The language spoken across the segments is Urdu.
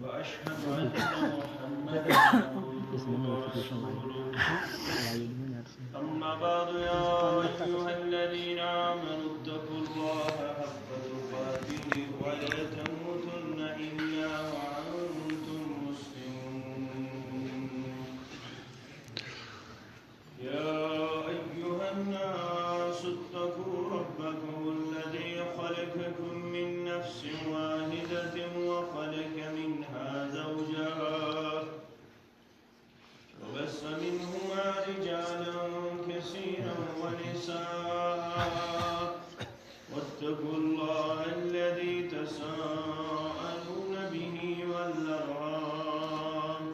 وأشهد أن محمدا عبده ورسوله أما بعد يا أيها الذين آمنوا اتقوا الله حق تقاته ولا تموتن إلا وأنتم مسلمون يا أيها الناس اتقوا ربكم الذي خلقكم من نفس واحدة وخلق منها زوجها وبث منهما رجالا كثيرا ونساء واتقوا الله الذي تساءلون به والأرحام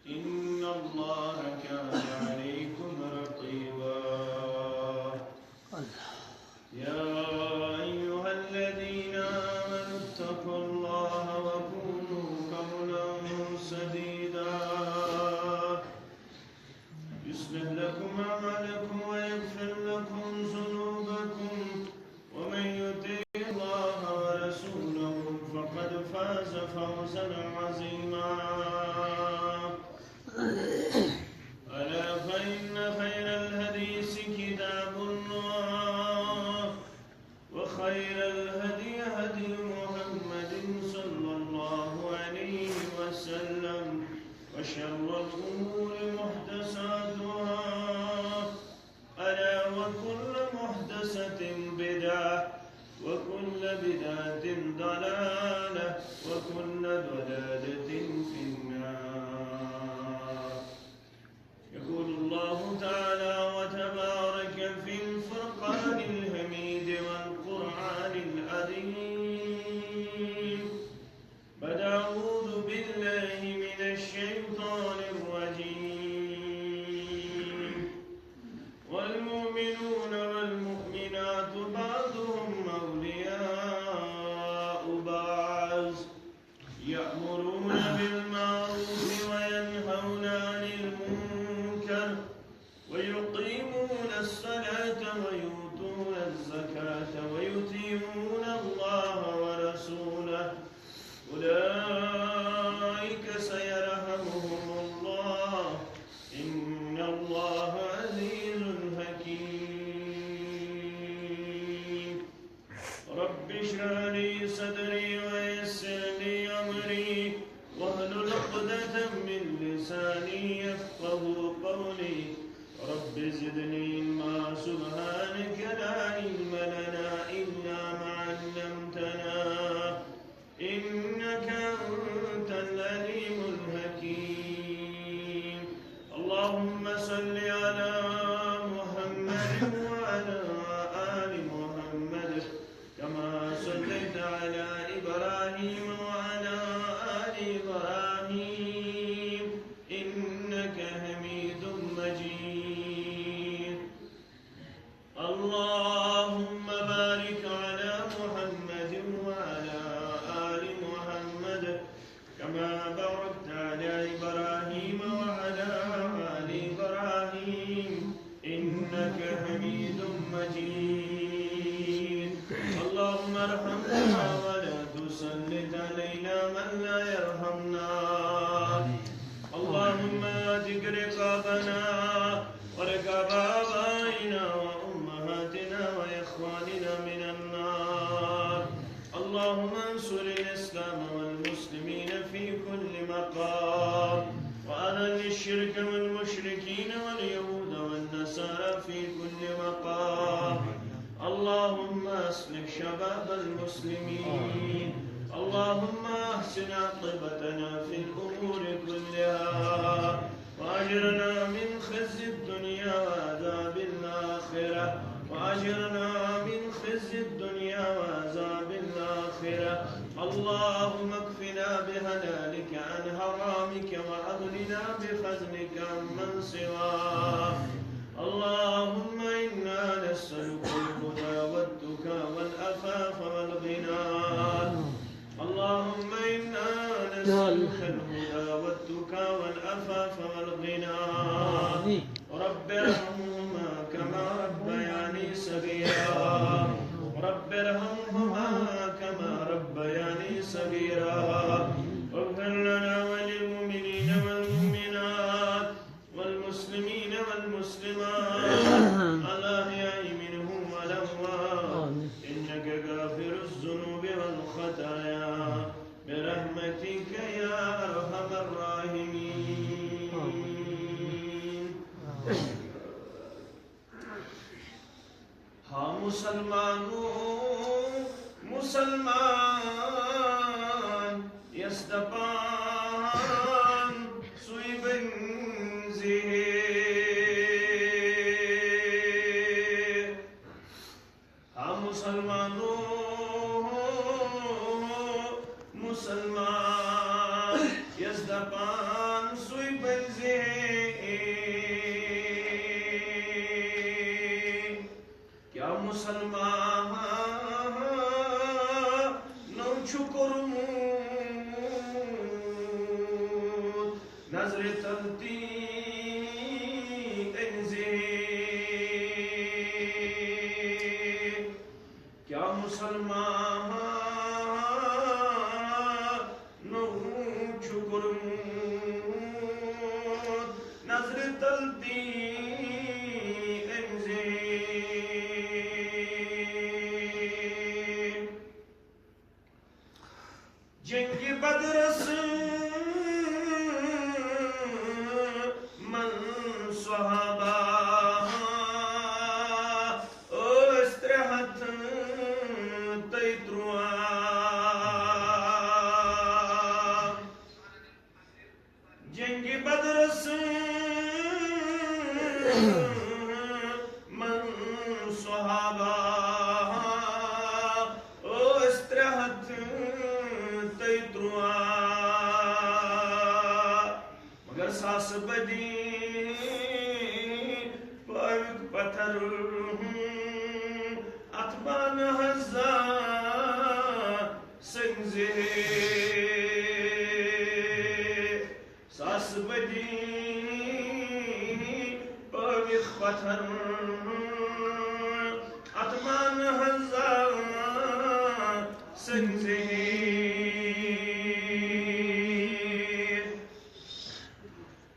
إن الله كان عليكم رقيبا يا أيها الذين آمنوا اتقوا الله وقولوا قولا سديدا يصلح لكم أعمالكم ويغفر لكم ذنوبكم ومن يطع الله ورسوله فقد فاز فوزا عظيما ألا فإن خير الحديث كتاب الله وخير الهدي هدي محمد صلى الله عليه وسلم وشر الأمور محدثاتها ألا وكل محدثة بدعة وكل بدعة ضلالة وكل ضلالة في النار يقول الله تعالى وتبارك في الفرقان الحميد والقرآن العظيم بعد أعوذ بالله من الشيطان الرجيم والمؤمنون والمؤمنات بعضهم أولياء بعض يأمرون بالمعروف وينهون عن المنكر ويقيمون الصلاة ويؤتون الزكاة ويطيعون الله ورسوله أولئك سيرحمهم الله إن الله عزيز حكيم رب اشرح لي صدري ويسر لي أمري واحلل عقدة من لساني يفقهوا قولي رب زدني علما سبحانك لا علم لنا إلا ما علمتنا إنك أنت العليم الحكيم اللهم صل على محمد وعلى آل محمد كما صليت على إبراهيم وعلى آل إبراهيم إنك حميد مجيد اللهم بارك على محمد وعلى آل محمد كما باركت على إبراهيم وعلى آل إبراهيم إنك حميد مجيد اللهم ارحمنا ولا تسلط علينا من لا يرحمنا اللهم اهدك رقابنا ورقاب آبائنا وأمهاتنا وإخواننا من النار اللهم انصر الإسلام والمسلمين في كل مقام وأذل الشرك والمشركين واليهود والنصارى في كل مقام اللهم أصلح شباب المسلمين اللهم أحسن عاقبتنا في الأمور كلها وأجرنا من خزي الدنيا وعذاب الآخرة وأجرنا من خزي الدنيا وعذاب الآخرة اللهم اكفنا بحلالك عن حرامك وأغننا بفضلك عمن سواك اللهم إنا نسألك الهدى والتقى والعفاف والغنى اللهم إنا نسألك الهدى والتقى والعفاف والغنى رب ارحمهما كما ربياني صغيرا رب ارحمهما كما ربياني صغيرا مسلمان يصدقان سوی بنزه مسلمان يصدقان سوی بنزه کیا مسلمان نو چھکرمود نظر تلتی انزه کیا مسلمان نو چھکرمود نظر تلتی جنگ بدرس من صحابہ استرحت تیتروا جنگ بدرس من صحابہ استرحت مگر ساس بدی پاک پتھر اتبان حزا سنگزے ساس بدی پاک پتھر اتبان حزا سنگزے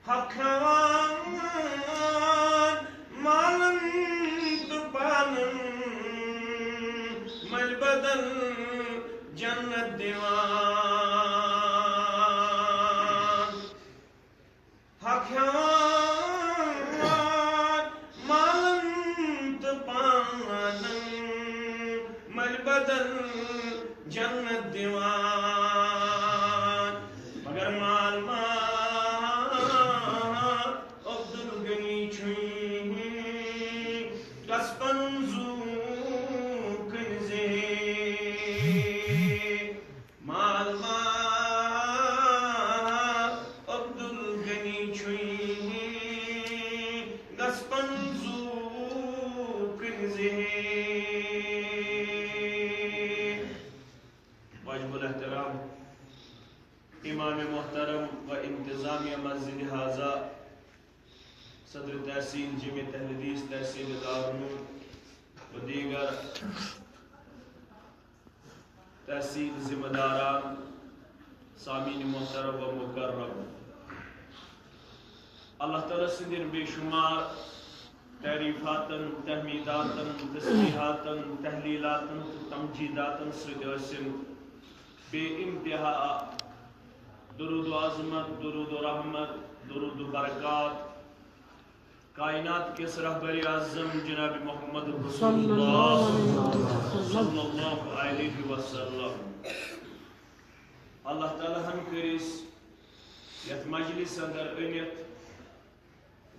حقوان مالن تپانن مل بدل جنت دیوان حقوان مالن تپانن مل بدل جنت دیوان مگر مال واجب الاحترام امام محترم و انتظامیہ مسجد حاضہ صدر تحصیل جامع تحدیث تحصیل دارالعلوم و دیگر تحصیل ذمہ داران سامعین محترم و مکرم اللہ تعالیٰ سندین بے شمار تعریفاتن تحمیداتن تسبیحاتن تحلیلاتن تمجیداتن سدوسن بے انتہا درود و عظمت درود و رحمت درود و برکات کائنات کے رہبر اعظم جناب محمد رسول اللہ صلی اللہ علیہ وسلم اللہ تعالیٰ ہم کرس یت مجلس اندر انت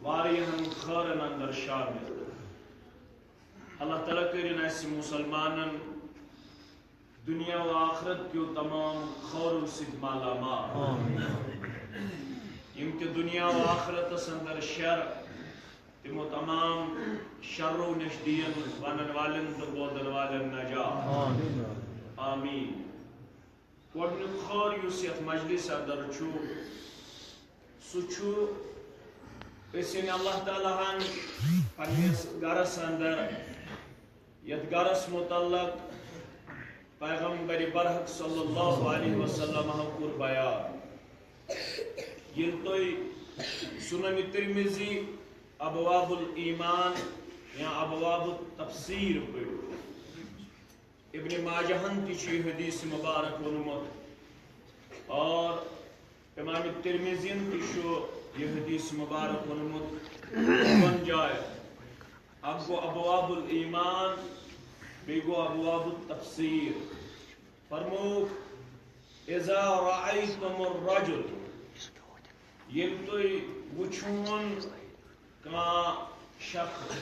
واریہن خارن اندر شامل اللہ تعالیٰ کرن اس مسلمانن دنیا و آخرت کیو تمام خور سید مالا مال یم کہ دنیا و آخرت اندر شر تمو تمام شر و نشدین ونن والن تو بودن والن نجات آمین گۄڈنیُک خور یُس یتھ مجلس اندر چھُ سُہ چھُ أسۍ اللہ تعالیٰ ہن پننس گرس اندر یتھ گرس متعلق پیغمبر برحق صلی اللہ علیہ وسلم کور بیان یل تُہۍ سنن ترمذی ابواب الایمان یا ابواب التفسیر پڑھو ابن ماجہن تہ چھ حدیث مبارک ونمت اور امام ترمذین تہ چھ یہ حدیث مبارک ونمت ون جائے اب گو ابواب الایمان بیگو ابواب التفسیر فرمو اذا رأيتم الرجل یل توی وچھون کا شخص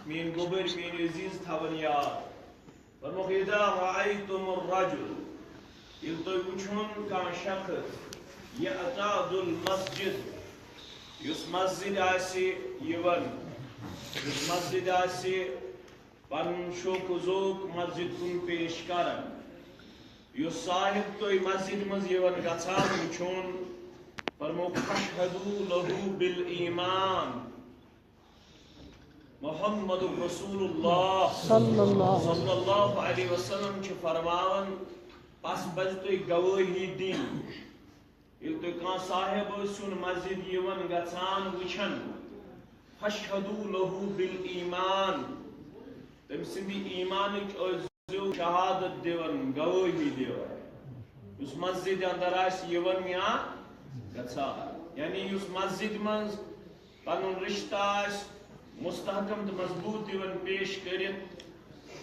مین گوبر مین عزیز تھاون یاد فرمو اذا رأيتم الرجل یل توی وچھون کا شخص یعتاد المسجد یس مسجد آسی یون یس مسجد آسی پن شوق ذوق مسجد کن پیش کرن یو صاحب تو مسجد مز یون گژھان وچھون فرمو فاشہدوا لہو بالایمان محمد رسول اللہ صلی اللہ علیہ وسلم چھ فرماون پس بج تو گواہی دین یل تو کان صاحب سن مسجد یون گژھان وچھن فاشہدوا لہو بالایمان تم سندی ایمانک شہادت دیون گواہی دیون اس مسجد اندر آس یون یا گژھان یعنی اس مسجد من پنن رشتہ آس مستحکم تو مضبوط دیون پیش کرت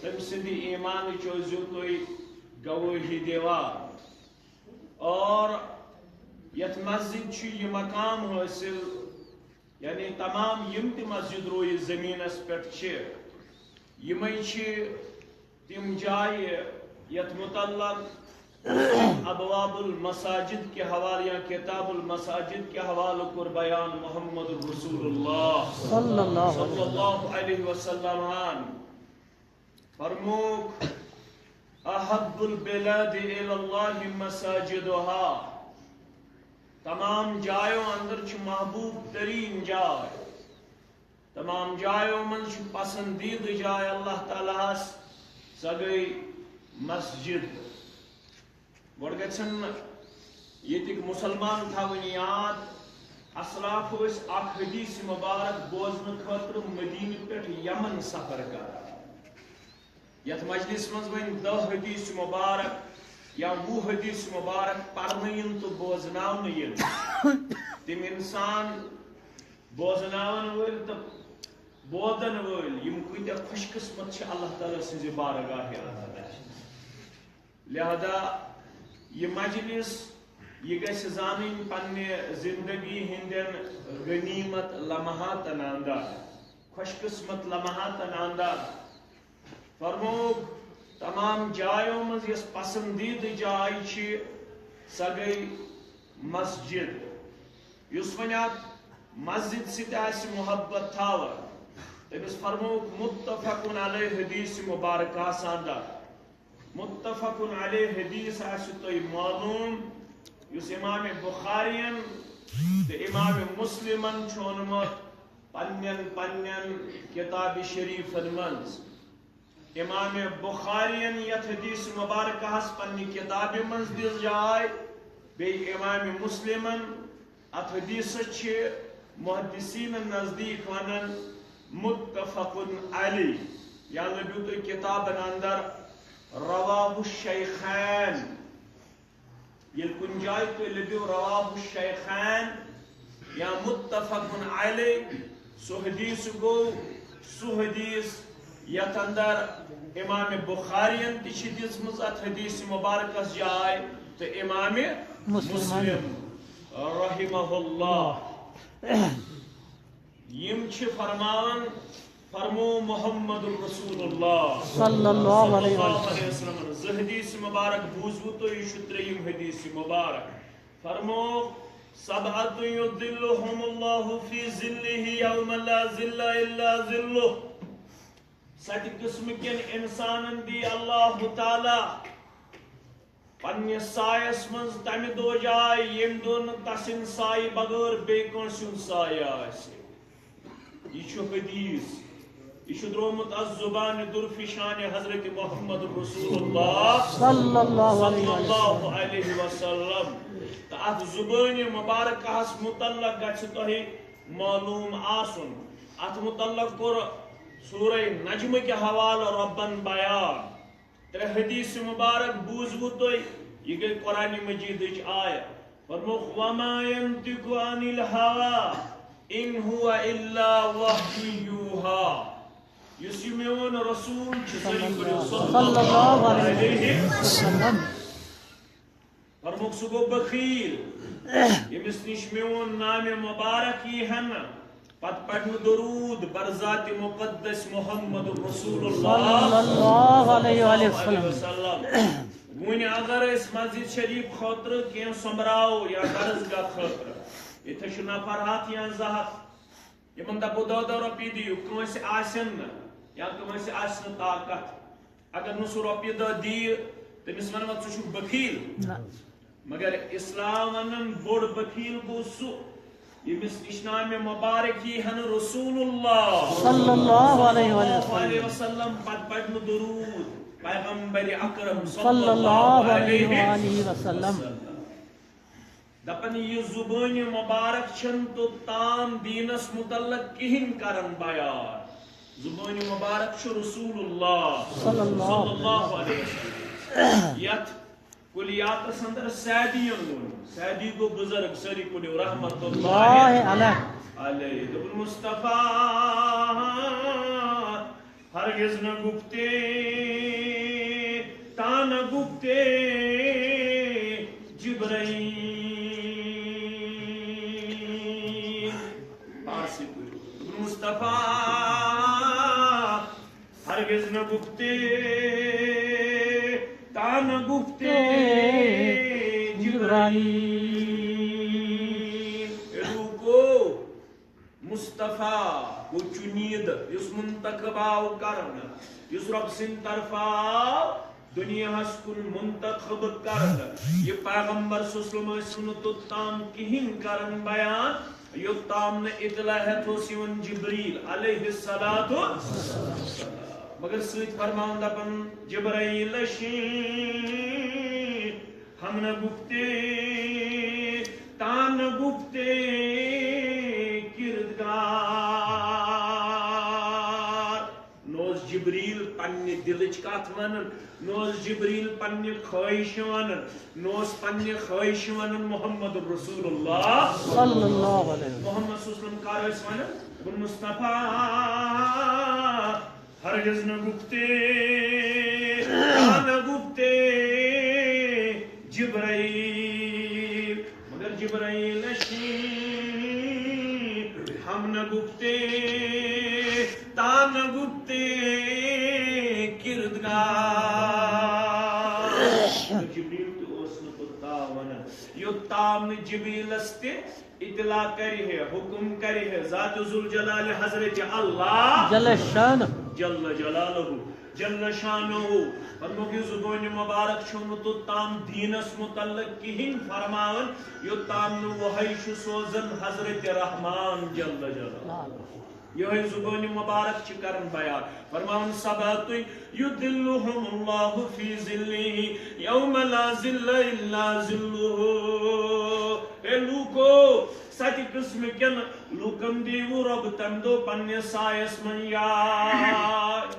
تم سندی ایمانک تھی گواہی دیوان اور یت مسجد چھ یہ مقام حاصل یعنی تمام یم تہ مسجد روی زمینس پہ یمے تم جائے یت متعلق ابواب المساجد کے حوالے یا کتاب المساجد کے حوالے کر بیان محمد رسول اللہ صلی اللہ علیہ وسلم فرموک احب البلاد الی اللہ مساجدها تمام جایوں اندر چھ محبوب ترین جائے تمام جایوں من چھ پسندید جائے اللہ تعالیٰ سا گئی مسجد گوڑ گژھن یتک مسلمان تھاون یاد اسلاف اس اخ حدیث مبارک بوزن خاطر مدینہ پہ یمن سفر کر یت مجلس مز ون 10 حدیث مبارک یا 20 حدیث مبارک پرنین تو بوزناون ین تم انسان بوزناون ول تو بودن ول یم کتیا خوش قسمت اللہ تعالی سز بارگاہ لہذا یہ مجلس یہ گھس زانن پنہ زندگی ہندین غنیمت لمحات اندر خوش قسمت لمحات اندر فرموک تمام جایوں مز یس پسندید جائے چھ سہ گئی مسجد یس ونیات مسجد ست آس محبت تھاون تمس فرموک متفق علیہ حدیث مبارکہ ساندر متفق علیہ حدیث آس تو معلوم یس امام بخارین تو امام مسلمن چونمت پنن کتاب شریفن منز امام بخارین یت حدیث مبارکہ پنہ کتاب منز دس جائے بی امام مسلمن ات حدیث محدثین نزدیک ونن متفق علی یا لبیو تو کتاب اندر رواه الشیخین یل کن جائے تو لبیو رواه الشیخین یا متفق علی سو حدیث گو سو حدیث یت اندر امام بخارین تش دس ات حدیث مبارکس جائے تو امام مسلم رحمہ اللہ یم چھ فرمان فرمو محمد رسول اللہ صلی اللہ علیہ وسلم ز حدیث مبارک بوزو تو یہ تریم حدیث مبارک فرمو سبعۃ یظلهم اللہ فی ظلہ یوم لا ظل الا ظلہ ست قسم کن انسانن دی اللہ تعالی پنہ سایس من تمہ دو جائے یم دون تسن سائے بغیر بے کونسن سایہ آسے یہ حدیث یہ درومت از زبان درفشان حضرت محمد رسول اللہ صلی اللہ علیہ وسلم تو ات زبان مبارکہ متعلق گھس تہ معلوم آسن ات متعلق کور سورہ نجم کے حوالہ ربن بیان ترے حدیث مبارک بوزو تو یہ گئی قرآن مجید آیت فرموک وما ينطق عن الهوى ان هو الا وحی یوحى یُس یہِ میون رسوٗل چھُ سٲری پٔرِو صلی اللہ علیہ وسلم فرموک سُہ گوٚو بخیل ییٚمِس نِش میون نامہِ مُبارک یی ہنہٕ پتہٕ پڑِ نہٕ درود برذاتِ مقدس محمد رسول اللہ صلی اللہ علیہ وسلم وُنہِ اگر أسۍ مسجد شریف خٲطرٕ کینٛہہ سوٚمبراوو یا درسگاہ خٲطرٕ ییٚتہِ چھُ نفر ہتھ یا 200 یِمن دپو 10 رۄپیہِ دِیِو کٲنٛسہِ آسن نہٕ یا کٲنٛسہِ آسہِ نہٕ طاقت اگر نہٕ سُہ رۄپیہِ دہ دِیہِ تٔمِس ونوا ژٕ چھُکھ بخیل مگر اسلام ونن بوٚڑ بخیل گوٚو سُہ ییٚمِس نِش نامہِ مُبارک یی ہنہٕ رسول اللہ صلی اللہ علیہ وسلم پتہٕ پڑِ نہٕ درود پیغمبر اکرم صلی اللہ علیہ وسلم دپن یہ زبان مبارک چھن تو تام دینس متعلق کہین کرن بیان زبان مبارک چھ رسول اللہ صلی اللہ علیہ وسلم یت کلیاتس اندر سعدیون وون سعدی گو بزرگ سری پڑھو رحمت اللہ علیہ دبن مصطفیٰ ہرگز نہ گفتے تا نہ گفتے جبرائیل مصطفیٰ ہرگز نہ گفتے تا نہ گفتے جبرائیل روکو مصطفیٰ وہ چنید یس منتخب آو کرن یس رب سن طرف آو دنیا ہس کن منتخب کرن یہ پیغمبر صلی اللہ علیہ وسلم توتام کہین کرن بیان یوتام نے اطلاع ہے تو سیون جبریل علیہ السلام مگر سویت فرمان دپن جبرائیل شین ہم نہ گفتے تا نہ گفتے جبریل پنہ دلچ کت ونن نوس جبریل پنہ خواہش ونن نوس پنہ خواہش ونن محمد رسول اللہ صلی اللہ علیہ محمد صلی اللہ علیہ وسلم کار اس ونن بن مصطفیٰ ہرگز نہ گفتے نہ گفتے جبرائیل مگر جبرائیل ہم نہ گفتے تا نہ گفتے کردگار جبریل تو اس نے پتا ونن یوتام جبریل استے اطلاع کری ہے حکم کری ہے ذات ذوالجلال حضرت اللہ جل شان جل جلالہ جل شانہ فرموگی زبان مبارک چھو تو تام دینس متعلق کہین فرماون یوتام نو وحی شو سوزن حضرت رحمان جل جلالہ یہ زبان مبارک چھ کرن بیان فرمان سبات یدلہم اللہ فی ظلہ یوم لا ظل الا ظلہ اے لوکو ستی قسم کن لوکن دیو رب تم دو پنی سائس من یار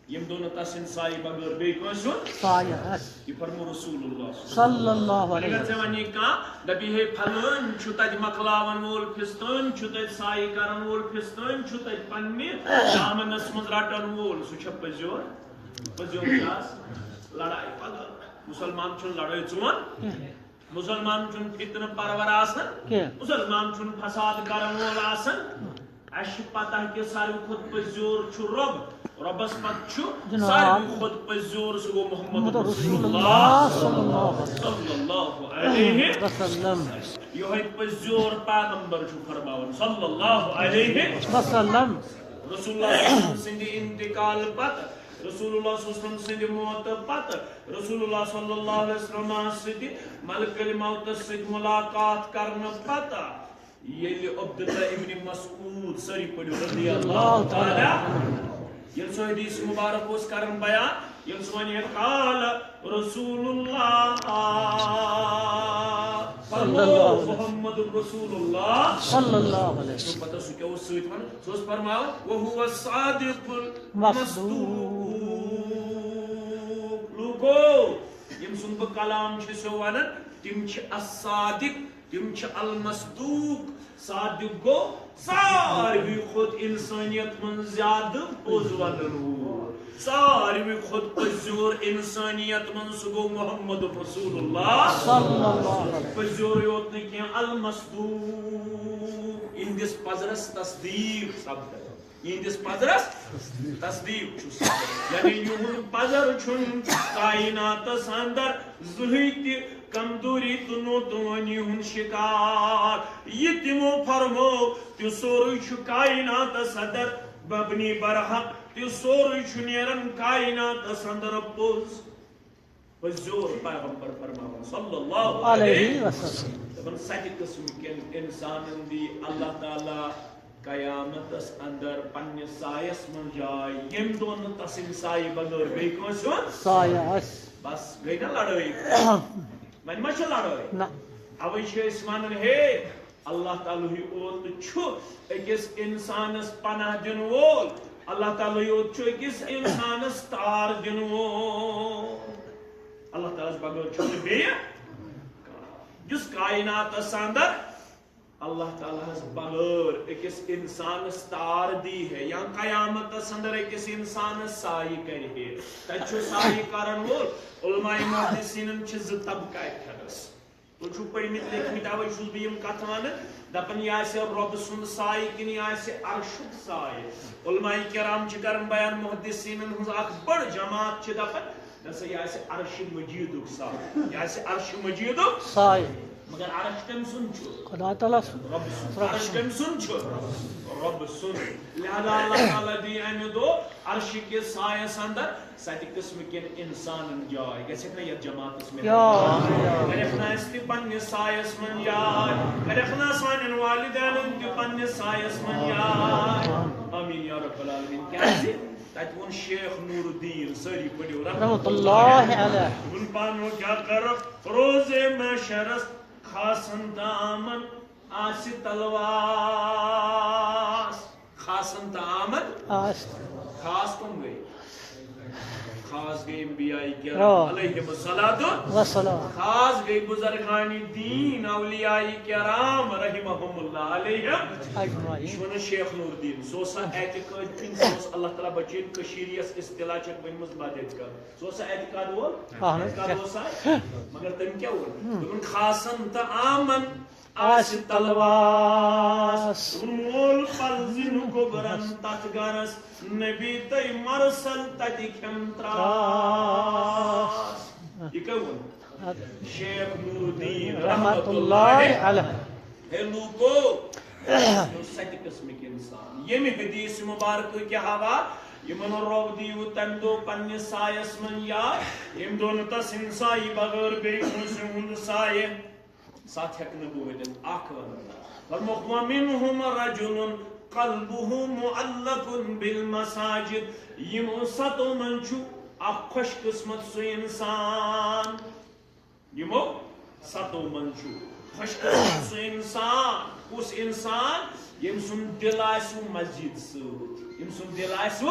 یم دونوں تسن سائی بغیر بے کنسون سایہ یہ فرمو رسول اللہ صلی اللہ علیہ اگر زمانی کا دبی ہے پھلن چھتت مکلاون وول پھستن چھتت سائی کرن وول پھستن چھتت پننی دامنس مز رٹن وول سو چھ پزیور چاس لڑائی پگہ مسلمان چھن لڑائی چون مسلمان چھن فتنہ پرور آسن مسلمان چھن فساد کرن وول آسن اش پتہ کہ ساروی کھت پزیور چھ ربس پت چھ ساروی کھت پزیور سو محمد رسول اللہ صلی اللہ علیہ وسلم یہ پزیور پیغمبر چھ فرماون صلی اللہ علیہ وسلم رسول اللہ سند انتقال پت رسول اللہ صلی اللہ علیہ وسلم سند موت پت رسول اللہ صلی اللہ علیہ وسلم سند ملک الموت سند ملاقات کرن پت یلی عبداللہ ابن مسعود سری پڑھو رضی اللہ تعالی یل سو حدیث مبارک اس کرن بیان یل سو ونی قال رسول اللہ محمد رسول اللہ صلی اللہ علیہ وسلم پتہ سو کیا اس سویت ون سو اس فرماؤ وہو الصادق المصدوق لوگو یم سن بہ کلام چھ سو ونن تم چھ الصادق تم چھ المصدوق صادق گو ساروی خود انسانیت من زیادہ پوز ونن وول ساروی خود پزیور انسانیت من سہ گو محمد رسول اللہ صلی اللہ علیہ پزیور یوت نہ کینٛہہ المصدوق اِہنٛدِس پزرس تصدیق سپدے اِہنٛدِس پزرس تصدیق چھُ سپدان یعنی یِہُنٛد پزر چھُنہٕ کائناتس اندر زٕہٕنۍ تہِ کمزوری تو نوتوانی ہن شکار یہ تمو فرمو تو سوری چھو کائنات صدر مبنی برحق تو سوری چھو نیرن کائنات صدر پوز وزور پیغمبر فرماون صلی اللہ علیہ وسلم تبن سچ قسم کے انسان دی اللہ تعالی قیامت اندر پنہ سایس من جائے یم دون تسم سائے بغیر بے کونس سایہ بس گئی نا لڑائی من ما چھ لڑائی اوے چھ اس ونن ہے اللہ تعالی اوت چھو اکس انسانس پناہ دن وول اللہ تعالی اوت چھو اکس انسانس تار دن وول اللہ تعالی بغیر چھو بے جس کائنات اندر اللہ تعالیٰ ہس بغیر اکس انسانس تار دی ہے یا قیامت اندر اکس انسانس سائی کر ہے تچو سائی کرن وول علماء محدثین چھ ز طبقہ کھڑس تو چھو پڑھمت لیکھمت اوے چھس بہ یم کتھ ونان دپن یہ آسہ رب سند سائی کن یہ آسہ عرشک سائی علماء کرام چھ کرن بیان محدثین ہنز اخ بڑ جماعت چھ دپن نسا یہ آسہ عرش مجیدک سائی یہ آسہ عرش مجیدک سائی مگر عرش کم سن چھو خدا تعالیٰ رب سن عرش کم سن چھو رب سن لہذا اللہ تعالیٰ دی امی دو عرش کے سایس اندر ساتھ قسم کن انسان جائے گیسے اپنا یہ جماعت اس میں کرخنا اس تی پنی سایس من جائے کرخنا سانن والدین تی پنی سایس من جائے آمین یا رب العالمین کیسے تاکہ ان شیخ نور الدین سری پڑھو رحمت اللہ علیہ ان پانو کیا کر روزے میں شرس خاصن دامن آس تلواس خاصن دامن خاص کم گئی خاص گئی انبیاء کرام علیہم الصلاۃ خاص گئی بزرگان دین اولیاء کرام رحمہم اللہ علیہم اجمعین شیخ نور الدین سوسا اعتقاد کن سوس اللہ تعالی بچین کشیریس اصطلاح چک ون مز بادت کر سوسا اعتقاد وول اعتقاد وسا مگر تم کیا وول تم خاصن تعامن آس تلواس مول پلزن گبرن تت گرس نبی تی مرسل تتی کھم تراس یہ کون شیخ نور الدین رحمت اللہ علیہ ہے لوگو سچ قسم کے انسان یہ حدیث مبارک کے ہوا یمن رب دیو تم دو پنہ سایس من یا یم دون تس انسائی بغیر بے کونس ہند سائے ساتھ ہیکن بوہدن آکھ فرموک ومنہم رجل قلبہ معلق بالمساجد یمو ستو من چھو اخ خوش قسمت سو انسان یمو ستو من چھو خوش قسمت سو انسان اس انسان یم سن دل آسو مسجد سوت یم سن دل آسو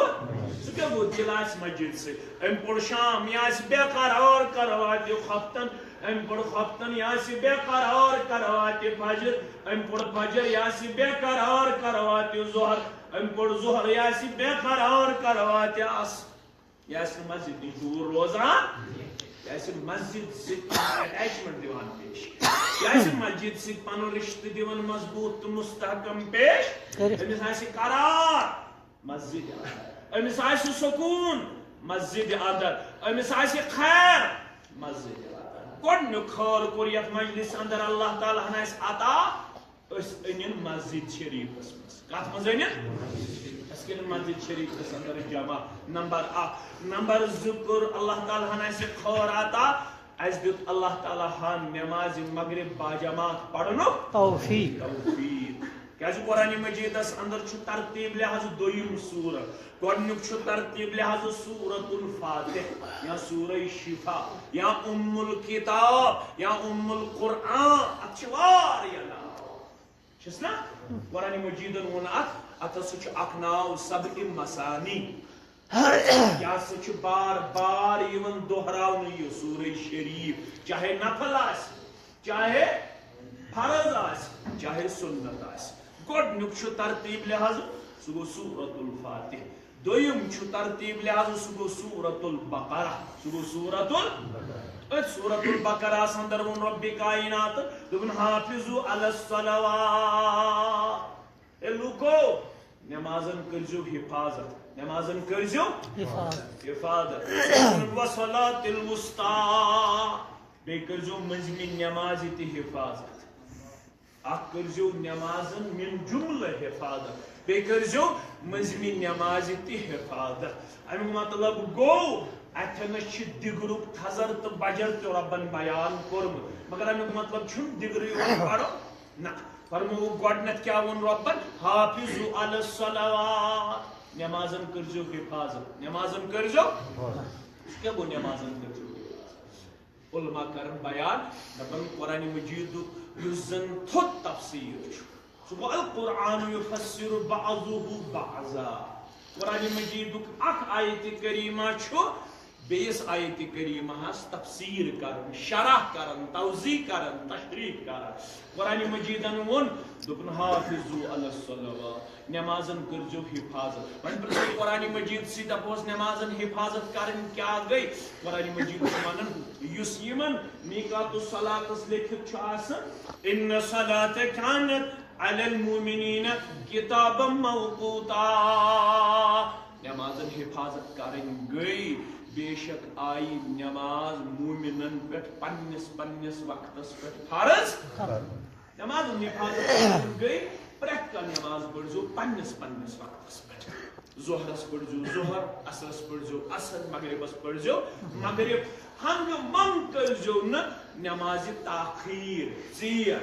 سو کیا وہ دل آس مسجد سے ام پڑ شام یا اس بے قرار کرواتی خفتن ام پڑ خفتن یا سی بے قرار کرواتی فجر ام پڑ فجر یا سی بے قرار کرواتی ظہر ام پڑ ظہر یا سی بے قرار کرواتی عصر یا سی مسجد دور روزان یا سی مسجد سے اٹیچمنٹ دیوان پیش یا سی مسجد سے پانو رشتہ دیوان مضبوط مستحکم پیش امس آسی قرار مسجد امس آسی سکون مسجد اندر امس آسی خیر مسجد گۄڈنیُک خٲر کوٚر یتھ مجلس اندر اللہ تعالیٰ ہن اسہِ عطا أسۍ أنِن مسجد شریفس منٛز کتھ منٛز أنِن أسۍ کٔرِن مسجد شریفس اندر جمع نمبر اکھ نمبر زٕ کوٚر اللہ تعالیٰ ہن اسہِ خٲر عطا اسہِ دیُت اللہ تعالیٰ ہن نماز مغرب باجماعت پرنُک توفیق کیازِ قرآن مجیدس اندر چھُ ترتیب لحاظ دوٚیِم سورت گۄڈنیُک چھُ ترتیب لحاظ سورت الفاتح یا سورہ شفا یا ام الکتاب یا ام القرآن اتھ چھِ واریاہ ناو چھُس نا قرآن مجیدن ووٚن اتھ ہسا چھُ اکھ ناو سبع مثانی یہ ہسا چھُ بار بار یِوان دۄہراونہٕ یہِ سورہ شریف چاہے نفل آسہِ چاہے فرض آس چاہے سنت آس گۄڈنیُک چھُ ترتیٖب لحاظ سُہ گوٚو سورۃ الفاتح دوٚیِم چھُ ترتیٖب لحاظ سُہ گوٚو سورۃ البقرہ سُہ گوٚو سورۃ البقرہس اندر ووٚن رۄبِ کائنات دوٚپُن حافظوا علی الصلوات اے لوٗکو نمازن کٔرزیو حفاظت نمازن کٔرزیو حفاظت وصلاۃ الوسطیٰ بیٚیہِ کٔرزیو مٔنٛزمہِ نمازِ تہِ حفاظت اکھ کٔرزیو نمازن من جملہٕ حفاظت بیٚیہِ کٔرزیو مٔنٛزمہِ نمازِ تہِ حفاظت امیُک مطلب گوٚو اتھنس چھِ دِگرُک تھزر تہٕ بجر تہِ رۄبن بیان کوٚرمُت مگر امیُک مطلب چھُنہٕ دِگرٕے یوت پرُن نہ فرمووُکھ گۄڈنیتھ کیاہ ووٚن رۄبن حافظوا علی الصلوات نمازن کٔرزیو حفاظت نمازن کٔرزیو کیاہ گوٚو نمازن کٔرزیو حفاظت علما کرن بیان دپن قرآنِ مجیدُک یُس زن تھوٚد تفسیٖر چھُ سُہ گوٚو القرآن یُفسِر بعضہ بعضا قرآنِ مجیدُک اکھ آیتِ کریٖمہ چھُ بیٚیِس آیتِ کریٖمہس تفسیٖر کران شرح کران توضیح کران تشریح کران قرآنِ مجیدن ووٚن دوٚپُن حافظوا علی الصلوات نمازن کٔرزیو حفاظت وۄنۍ پرژھو قرآنِ مجید سی دپوس نمازن حفاظت کرٕنۍ کیاہ گٔے قرآنِ مجید چھُ ونان یُس یِمن میقات الصلاتس لیکھِتھ چھُ آسان ان الصلاۃ کانت علی المؤمنین کتابا موقوتا نمازن حفاظت کرٕنۍ گٔے بے شک آئی نماز مومنن پہ پنس پنس وقتس پہ فرض نماز حفاظت گئی پریت کانٛہہ نماز پڑھزو پنس پنس وقتس پہ ظہرس پڑھزو ظہر عصرس پڑھزو عصر مغربس پڑھزو مغرب ہنگ منگ کرزو نماز تاخیر ژیر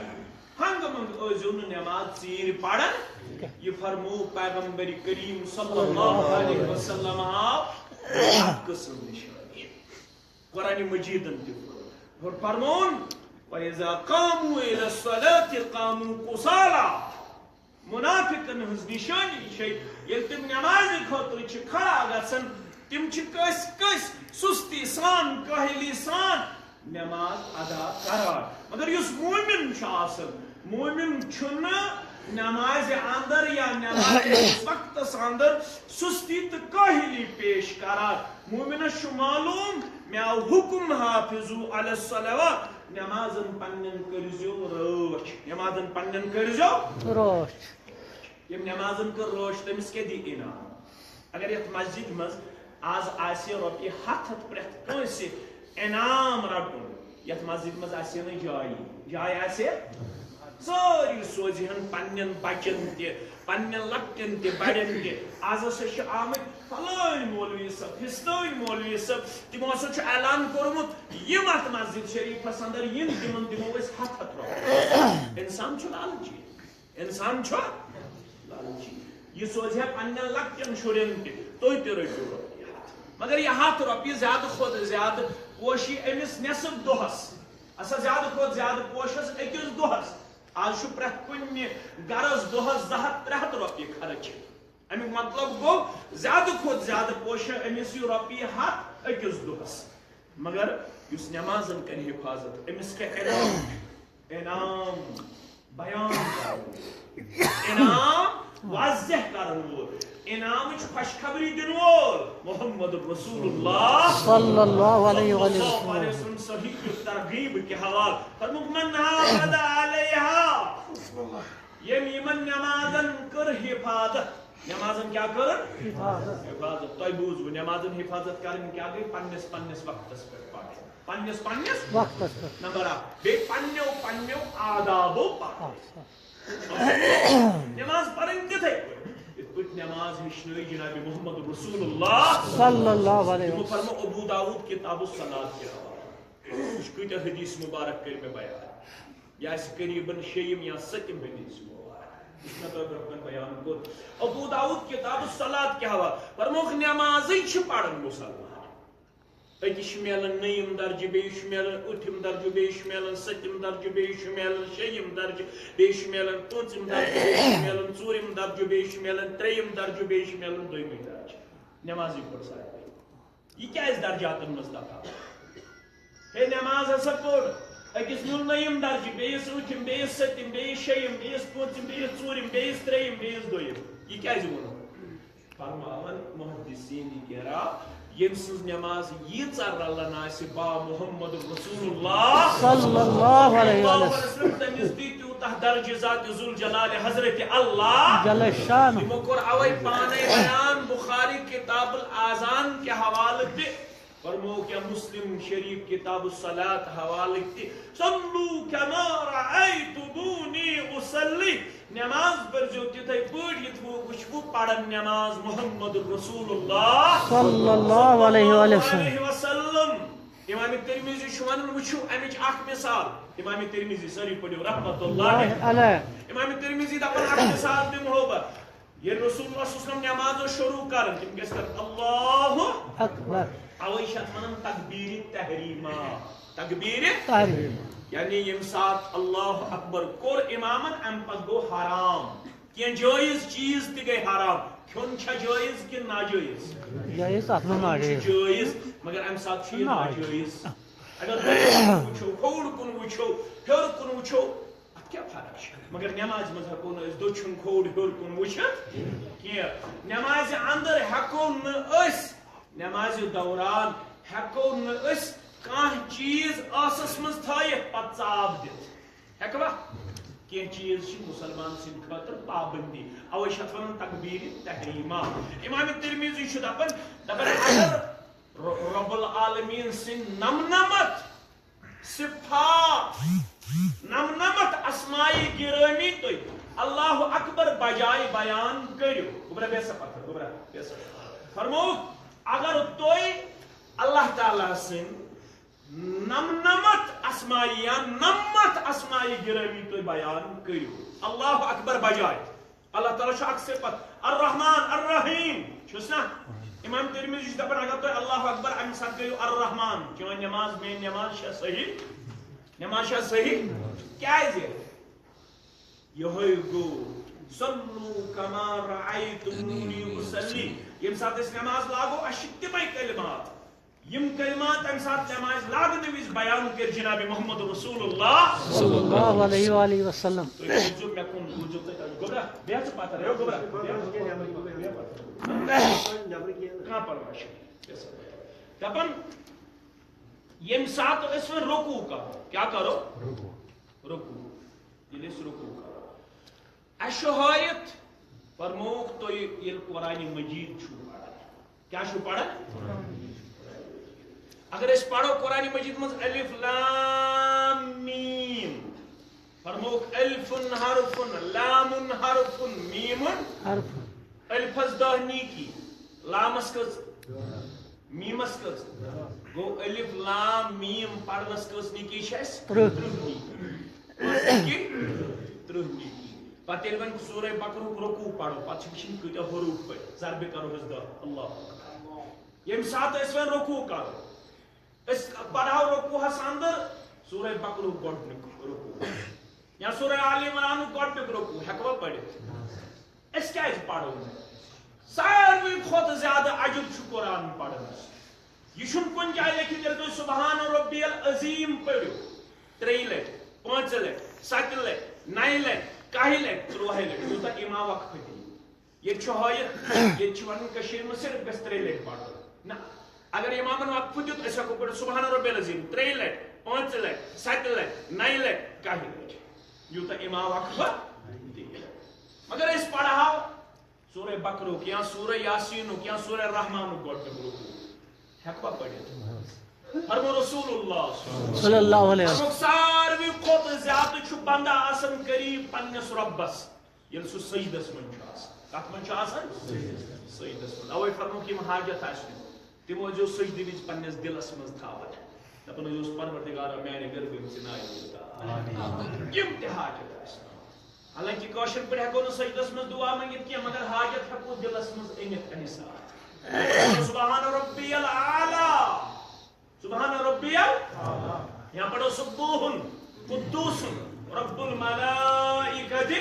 ہنگ منگ ٲسزیو نماز ژیٖرِ پران یہ فرمو پیغمبر کریم صلی اللہ علیہ وسلم قسم نشانی قرآن مجیدن تہ فرمون وَإِذَا قَامُوا إِلَى الصَّلَاةِ قَامُوا كُسَالَى منافقن ہنز نشانی چھے ییٚلہِ تِم نمازِ خٲطرٕ چھِ کھڑا گژھان تِم چھِ کٔسۍ کٔسۍ سُستی سان کٲہلی سان نماز ادا کران مگر یُس مومن چھُ آسان مومن چھُنہٕ نماز اندر یا نماز وقتس اندر سستی تو کاہلی پیش کران مومنس چھُ معلوم مےٚ آو حکم حافظوا علی الصلوات نمازن پنن کٔرزیو رٲچھ نمازن پنن کٔرزیو رٲچھ یم نمازن کٔر رٲچھ تٔمِس کیاہ دی انعام اگر یتھ مسجد منٛز آز آسہِ رۄپیہِ 100 پرٛٮ۪تھ کٲنٛسہِ انعام رٹُن یتھ مسجد منٛز آسہِ نہٕ جاے آسہِ سٲری سوزہن پنن بچن تہِ پنن لۄکٹٮ۪ن تہِ بڑٮ۪ن تہِ آز ہسا چھِ آمٕتۍ فلٲنۍ مولوی صٲب فِستٲنۍ مولوی صٲب تِمو ہسا چھُ اعلان کوٚرمُت یِم اتھ مسجد شریفس اندر یِن تِمن دِمو أسۍ 100 رۄپیہِ انسان چھُ لالچی انسان چھُ لالچی یہِ سوزِ ہا پننٮ۪ن لۄکٹٮ۪ن شُرٮ۪ن تہِ تُہۍ تہِ رٔٹِو رۄپیہِ 100 مگر یہِ 100 رۄپیہِ زیادٕ کھۄتہٕ زیادٕ پوشی أمِس نٮ۪صف دۄہس اسا زیادٕ کھۄتہٕ زیادٕ پوشس أکِس دۄہس آج چھُ پرٛٮ۪تھ کُنہِ گرس دۄہس 200-300 رۄپیہِ خرچ امیُک مطلب گوٚو زیادٕ کھۄتہٕ زیادٕ پوشہِ أمِس یہِ رۄپیہِ 100 أکِس دۄہس مگر یُس نمازن کرِ حفاظت أمِس کیٛاہ انعام بیان کرن انعام واضح کرن وول انعامٕچ خوشخبری دِنہٕ وول محمد رسول اللہ صلی اللہ علیہ وسلم صحیح ترغیب کے حوالہ فرموک من حافظ علیہا یم یمن نمازن کر حفاظت نمازن کیا کر حفاظت تۄہہِ بوٗزوٕ نمازن حفاظت کرن کیا گئی پننس وقتس پٮ۪ٹھ پڑھٕنۍ پننس وقتس پٮ۪ٹھ نمبر 1 بیٚیہِ پننیو آدابو پڑھٕنۍ نماز پڑھٕنۍ تِتھے پٲٹھۍ نماز ہیٚچھنٲے جناب محمد رسول اللہ صلی اللہ علیہ وسلم فرمو ابو داؤد کتاب الصلاۃ کے حوالہ وٕچھ کۭتیاہ حدیث مبارک کٔرۍ مےٚ بیان یہِ آسہِ قریٖباً 6م یا 7م حدیث مبارک یُس مےٚ تۄہہِ برونٛہہ کَنہِ بیان کوٚر ابو داؤد کتاب الصلاۃ کے حوالہ فرموکھ نمازٕے چھِ پران مُسلمان أکِس چھُ مِلان 9م درجہٕ بیٚیِس چھُ مِلان 8م درجہٕ بیٚیِس چھُ مِلان 7م درجہٕ بیٚیِس چھُ مِلان 6م درجہٕ بیٚیِس چھُ مِلان 5م درجہٕ بیٚیِس چھُ مِلان 4م درجہٕ بیٚیِس چھُ مِلان 3م درجہٕ بیٚیِس چھُ مِلان 2م درجہٕ نمازٕے پٔر سارنٕے یہِ کیازِ درجاتن منٛز تفاوت ہے نماز ہسا پوٚر اکس نیل نیم درجہ بیس ٲٹھم بیس ستم بیس شیم بیس پانژم بیس ژورم بیس تریم بیس دویم یہ کیازِ ووٚنو فرماون محدثین کرام یم سٕنٛز نماز ییٖژاہ رلان آسہِ با محمد رسول اللہ صلی اللہ علیہ وسلم تٔمِس دی تیوٗتاہ درجہ ذات ذوالجلال حضرت اللہ جل شان تِمو کوٚر اوے پانے بیان بخاری کتاب الاذان کے حوالہ تہِ فرموک یا مسلم شریف کتاب الصلاۃ حوالہ تہِ صلو کما رأیتمونی اصلی نماز پرزو تتھے پٲٹھۍ یِتھ وٕچھوٕ پرن نماز محمد رسول اللہ صلی اللہ علیہ وسلم امام ترمذی چھُ ونان وٕچھو امِچ اکھ مثال امام ترمذی سٲری پٔرِو رحمۃ اللہ علیہ امام ترمذی دپان اکھ مثال دِمہو بہٕ ییٚلہِ رسول اللہ صلی اللہ علیہ وسلم نماز اوس شروع کران تِم گژھِ کران اللہ اکبر اوے چھِ اتھ ونان تکبیر تحریما تکبیر تحریم یعنی یم سات اللہ اکبر کور امامن ام پتہ گو حرام کی جائز چیز تہ گئی حرام کھون چھا جائز کہ ناجائز جائز اتھ منٛز ناجائز جائز مگر ام سات چھ ناجائز اگر وچھو کھوڑ کن وچھو ہیور کن وچھو ات کیا فرق چھ مگر نماز مز ہکو نہ اس دچھن کھوڑ ہیور کن وچھت کی نماز اندر ہکو نہ اس نماز دوران ہکو نہ اس کانٛہہ چیز آسس مز تھٲیِتھ پتہٕ ژاپ دِتھ ہیٚکوا کینٛہہ چیز چھِ مُسلمان سٕنٛدِ خٲطرٕ پابنٛدی اوے چھِ اتھ ونان تکبیر تحریما امام ترمذی چھُ دپان اگر رب العالمین سٕنٛدۍ نمنمت صفات نمنمت اسماء گرامی تُہۍ اللہ اکبر بجائے بیان کٔرِو گوٚبرا بیٚہہ سا پتھر گوٚبرا بیٚہہ سا فرمووُکھ اگر تُہۍ اللہ تعالیٰ سٕنٛدۍ نمنمت اسمائی یا نمت اسمائی گرامی تو بیان کریو اللہ اکبر بجائے اللہ تعالیٰ چھو اکثر صفت الرحمن الرحیم چھوس نا امام ترمذی چھو دپان اگر تو اللہ اکبر ام ساتھ کریو الرحمن چون نماز میں نماز شاہ صحیح نماز شاہ صحیح کیا ہے یہ ہوئی گو صلو کما رأیتمونی اصلی یم ساتھ اس نماز لاگو اشتبائی کلمات یم کلمات ام ساتھ نماز لاگنے وز بیان کر جناب محمد رسول اللہ صلی اللہ علیہ وآلہ وسلم تو یہ جو میں کون بوجھو تے گبرا بیٹھ سے پاتہ رہو گبرا کہاں پر ماشاء دپن یم ساتھ اس میں رکوع کا کیا کرو رکوع یہ رکوع کرو اشہایت فرموک تو یہ قرآن مجید چھو پڑھا کیا چھو پڑھا اگر اس پڑھو قرآن مجید مز الف لام میم فرموک الف حرف لام حرف میم حرف الفز دہ نیکی لامس کس میمس کس گو الف لام میم پڑھنس کس نیکی شیس ترہ نیکی پتہ ییٚلہِ وۄنۍ سورہ بقرہ رکوع پڑھو پتہ چھِ وٕچھِنۍ کۭتیاہ حروف پٔرۍ ضربہِ کرو أسۍ دہ اللہ ییٚمہِ ساتہٕ أسۍ وۄنۍ رکوع کرو اس پڑھاو رکوعس اندر سورہ بقرہ گۄڈنیُک رکوع یا سورہ آل عمران گۄڈنیُک رکوع ہیٚکوا پٔرِتھ أسۍ کیازِ پڑھو ساروی کھۄتہٕ زیادٕ عجب چھُ قرآن پرنس یہ چھُنہٕ کُنہِ جایہِ لیکھِتھ ییٚلہِ تُہۍ سبحان ربی العظیم پٔرِو 3 لٹہِ 5 لٹہِ 7 لٹہِ 9 لٹہِ 10 لٹہِ 13 لٹہِ یوٗتاہ امام وقفہٕ دی ییٚتہِ چھُ ہٲیِتھ ییٚتہِ چھِ ونان کٔشیٖرِ منٛز صرف گژھِ 3 لٹہِ پڑھُن نہ اگر امامن وقفہ دیت اس ہیکو پڑھ سبحان ربی العظیم 3 لٹ 5 لٹ 7 لٹ 9 لٹ 10 لٹ یوتا امام وقفہ دی مگر اس پڑھاو سورہ بقرہ یا سورہ یاسین یا سورہ رحمان گوٹ رکوع ہیکوا پڑھت فرمو رسول اللہ صلی اللہ علیہ وسلم ساروی کھۄتہٕ زیادٕ چھُ بندہ آسان قریب پننس رۄبس ییٚلہِ سُہ سجدس منٛز چھُ آسان کتھ منٛز چھُ آسان سجدس منٛز اوے فرموک یِم حاجت آسہِ تمو جو سجدٕ وِزِ پننس دلس منٛز تھاوان دپان اوس پروردگارا میانہِ گربہٕ ژٕ یِم تہِ حاجت آسہِ حالانکہ کٲشِر پٲٹھۍ ہیٚکو نہٕ سجدس منٛز دعا منٛگِتھ کینٛہہ مگر حاجت ہیٚکو دلس منٛز أنِتھ امہِ ساتہٕ سبحان ربی الاعلی سبحان ربی الاعلی یا پڑھو سبوح قدوس رب الملائکۃ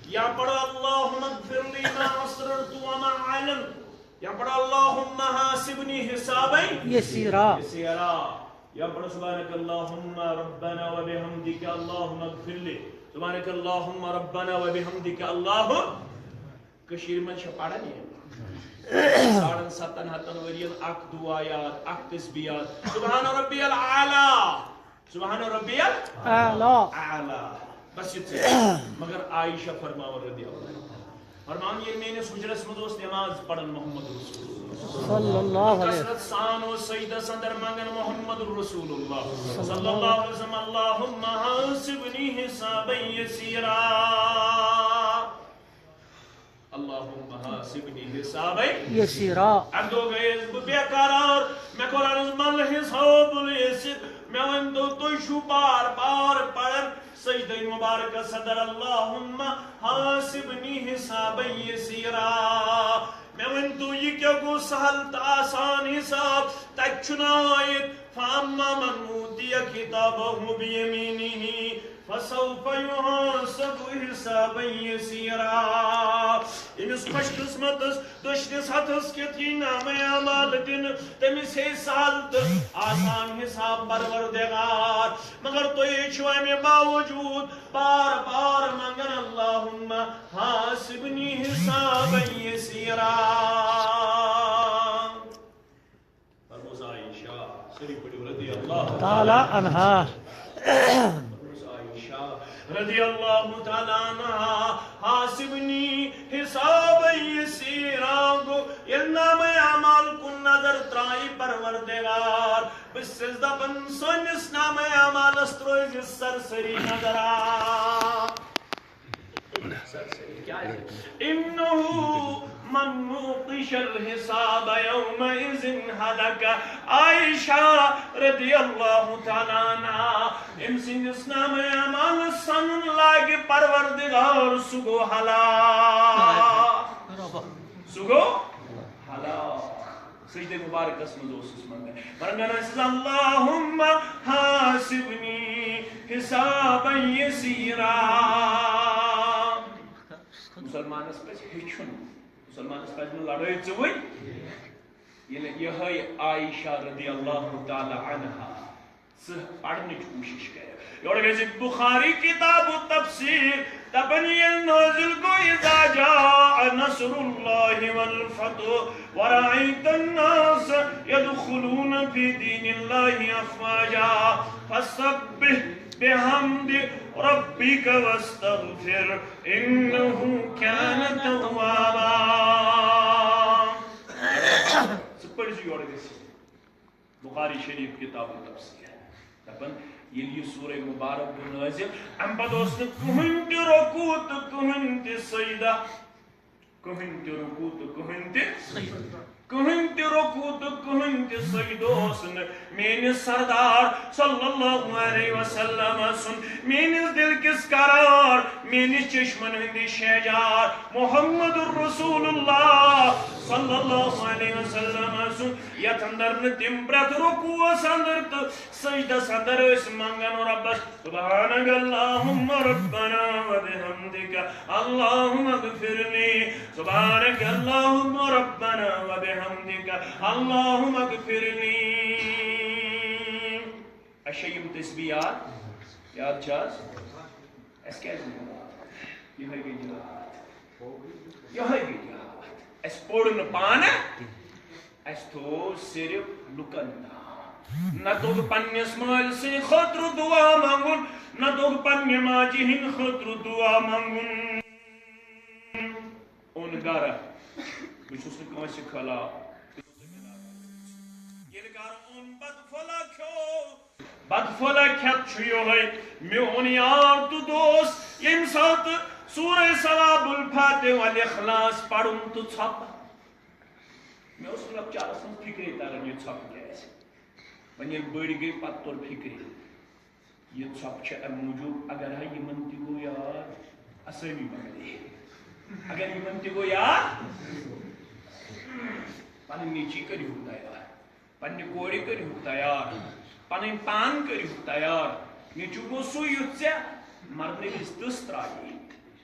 یا پڑھو اللہم اغفر لی ما اسررت وما اعلنت یا پڑھو اللہم حاسبنی حسابا یسیرا یا پڑھ سبحانک اللہم ربنا و بحمدک اللہم اغفر لی سبحانک اللہم ربنا و بحمدک اللہم کشیر من چھ پڑھن یہ 7.5 ورین اک دعایات اک تسبیحات سبحان ربی العالی سبحان ربی العالی بس یہ مگر عائشہ فرماور رضی اللہ فرمان یہ میں نے حجرس مدوس نماز پڑھن محمد رسول اللہ صلی اللہ علیہ کثرت سان و سجدہ صدر منگن محمد رسول اللہ صلی اللہ علیہ وسلم اللہم حاسبنی حسابا یسیرا اللہم حاسبنی حسابا یسیرا اندو گئے بے قرار میں قرآن مل حساب الیسر میں وندو تو شو بار بار پڑھن سجدہ مبارک صدر اللہم حاسبنی حسابا یسیرا میں وندو یہ کیا گو سہل آسان حساب تچنا آیت فاما من اوتی کتابہ بیمینہ فسوف یحاسب حسابا یسیرا امس خوش قسمتس دشنس ہتھس کتھی نام اعمال دن تمس ہے سہل تو آسان حساب پروردگار مگر تو یہ چھو امی باوجود بار بار منگن اللہم حاسبنی حسابا یسیرا فرموز عائشہ سری پڑی رضی اللہ تعالی عنہا رضی اللہ تعالیٰ عنہ حاسبنی حساب یسیرا گو یہ نام اعمال کن نظر ترائی پروردگار بس سجدہ بن سنس نام اعمال استروز سرسری نظرہ سرسری کیا ہے انہو من نوقش الحساب یومئذ حلق عائشہ رضی اللہ تعالیٰ عنہ ام سنس نام اعمال سن لاگ پروردگار سگو ہلاک سگو ہلاک سجدہ مبارک اسم دوسس منگا مرنگا نسل اللہم حاسبنی حسابا یسیرا مسلمان اس پہ ہیچن مسلمان اس پہ لڑائی چوئی یہ ہے عائشہ رضی اللہ تعالی عنہ پڑھنے کی کوشش کرے اور ویسے بخاری کتاب و تفسیر تبنی النازل کو اذا جاء نصر اللہ والفتح ورأيت الناس يدخلون في دين الله افواجا فسبح بحمد ربك واستغفر انه كان توابا سپرسی اور بخاری شریف کتاب و تفسیر دپن یل یہ سورہ مبارک نازل ام پتہ اس نے کہن تہ رکوع تو کہن تہ سجدہ کہن تہ رکوع تو کہن تہ سجدہ کہن تہ رکوع تو کہن تہ سجدہ سن میانس سردار صلی اللہ علیہ وسلم سن میانس دل کس قرار میانس چشمن ہندی شہجار محمد الرسول اللہ صلی اللہ علیہ وسلم سن یت اندر تم پرت رکوع اندر تو سجدہ اندر اس منگن ربس سبحانک اللہم ربنا و بحمدک اللہم اغفر لی سبحانک اللہم ربنا و بحمدک اللہم اغفر لی اشیم تسبیحات یاد چاز اس کیسے یہ ہے گئی جہاد یہ ہے گئی جہاد اس پوڑن پانا اس تو صرف لکن نہ تو پنیس مال سے خطر دعا مانگن نہ تو پنی ماجی ہن خطر دعا مانگن اون گارا بچوس نے کون سے کھلا یہ گارا اون بدفلا کھو بدفلا کھت چھوئیو ہے میون یار تو دوست یم ساتھ سورہ ثواب الفاتح والاخلاص پڑھن تو چھپا میں اس لب چارس من فکری تران یہ چھپ کیسے وۄنۍ ییٚلہِ بٔڑۍ گٔے پتہٕ توٚر فکری یہ ژھۄپہٕ چھِ امہِ موٗجوٗب اگر ہا یِمن تہِ گوٚو یاد اسٲمی بغٲر اگر یِمن تہِ گوٚو یاد پنٕنۍ نیٚچی کٔرِہُکھ تیار پننہِ کورِ کٔرِہُکھ تیار پنٕنۍ پان کٔرِہُکھ تیار نیٚچوٗ گوٚو سُے یُتھ ژےٚ مرنہٕ وِزِ تٕژھ ترٛایی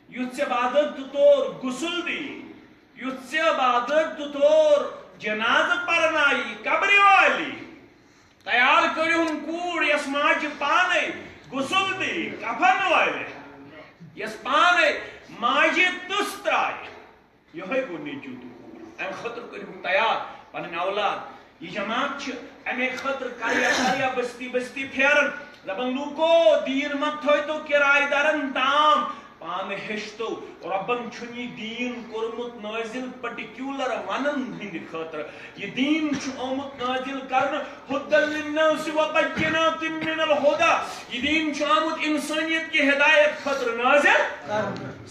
یُتھ ژےٚ بادت تہٕ طور غسل دِیی یُتھ ژےٚ بادت تہٕ طور جنازٕ پرنایی قبرِ والی تیار کرون کوڑ یس ماجہ پانے غسل دی کفن والے یس پانے ماجہ تس ترائے یہ گو نیچو تو ام خطر کرون تیار پنن اولاد یہ جماعت امی خطر کریا بستی بستی پھیرن دپن لوکو دین مت تھوتو کرایہ دارن تام پان ہشتو ربن چھن یہ دین کورمت نازل پرٹیکولر ونن ہند خاطر یہ دین چھ آمت نازل کرن ہدی للناس وبینات من الہدی یہ دین چھ آمت انسانیت کی ہدایت خاطر نازل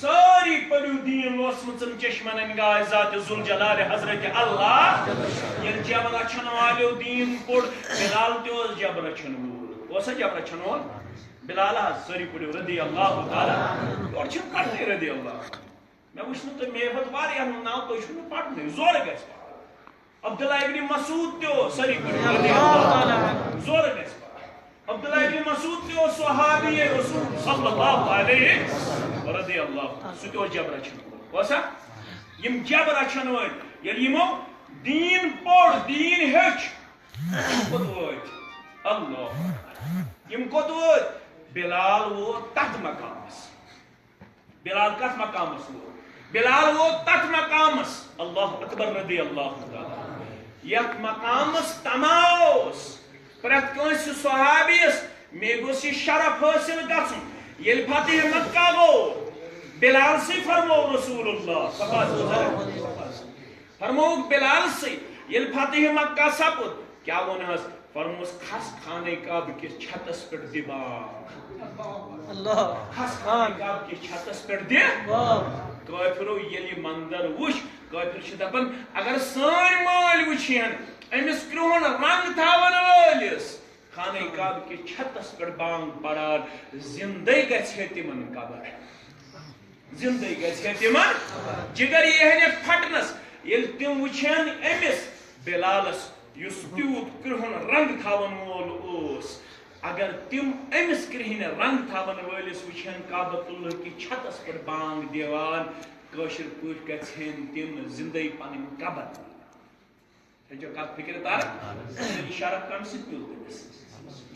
ساری پڑھو دین لوسمچن چشمن نگاہ ذات ذوالجلال حضرت اللہ یہ جبر اچھن والو دین پڑھ بلال تہ جبر اچھن وول اوسا جبر اچھن وول بلال ساری پڑھو رضی اللہ تعالی اور چھن پڑھنے رضی اللہ میں وچھن تو میفت واریاں ناو تو چھن پڑھنے زور گژھِ عبداللہ ابن مسعود تہ ساری پڑھو رضی اللہ تعالی زور گژھِ عبداللہ ابن مسعود تہ صحابی رسول صلی اللہ علیہ رضی اللہ سہ تہ جبر اچھن وسا یم جبر اچھن ول یل یمو دین پڑھ دین ہچ کوت وات اللہ یم کوت وات بلال وہ تحت مقامس بلال کت مقامس وہ بلال وہ تحت مقامس اللہ اکبر رضی اللہ تعالی یک مقامس تماوس پرت کنس صحابیس میں گوس یہ شرف حاصل گژھن یل فتح مکہ گو بلال سے فرمو رسول اللہ صلی اللہ علیہ وسلم فرمو بلال سے یل فتح مکہ سپد کیا ونہس فرموس کھس خانے کعبہ کس چھتس پہ دباغ اللہ کھس خانے کعبہ کس چھتس پہ دے کافرو یلی منظر وش کافر چھ دپن اگر سان مال وچھین امس کرون رنگ تھاون وٲلِس خانہ کعبہ کس چھتس پہ بانگ پران زندے گژھِ تمن قبر زندے گژھِ تمن جگر یہ پھٹنس یل تم وچھین امس بلالس یس تیوت کرہن رنگ تھاون وول اوس اگر تم امس کرہن رنگ تھاون وٲلِس وچھن کعبۃ اللہ کی چھتس پہ بانگ دیوان کٲشِر پٲٹھۍ گژھن تم زندے پنن قبر جو کت فکر تار اشارہ کم سے پیو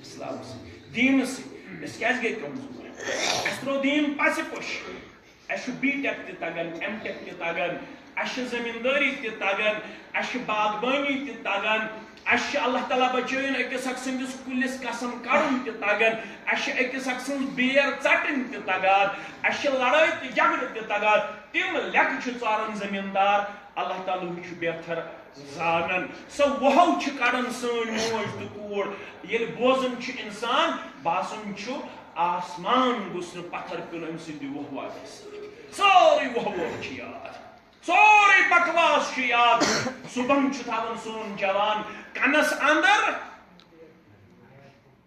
اسلام سے دین سے اس کیس گئی کمزور اس ترو دین پاس پوش اس بی ٹیک تہ تگن ایم ٹیک تہ تگن اس زمینداری تہ تگن اس باغبانی تہ تگن اس اللہ تعالیٰ بچائن اکس اک سندس کلس قسم کڑن تہ تگن اس اکس اک سند بیر ژٹن تہ تگان اس لڑائی تہ جھگڑ تہ تگان تم لیک چھ ژارن زمیندار اللہ تعالیٰ چھ بہتر زانن سو وہو چھ کڑن سن موج تہ کوڑ یل بوزن چھ انسان باسن چھ آسمان گوس پتھر پیون ام سندی وہوا سوری وہو چھ یاد سوری بکواس چھ یاد صبح چھ تھاون سون جوان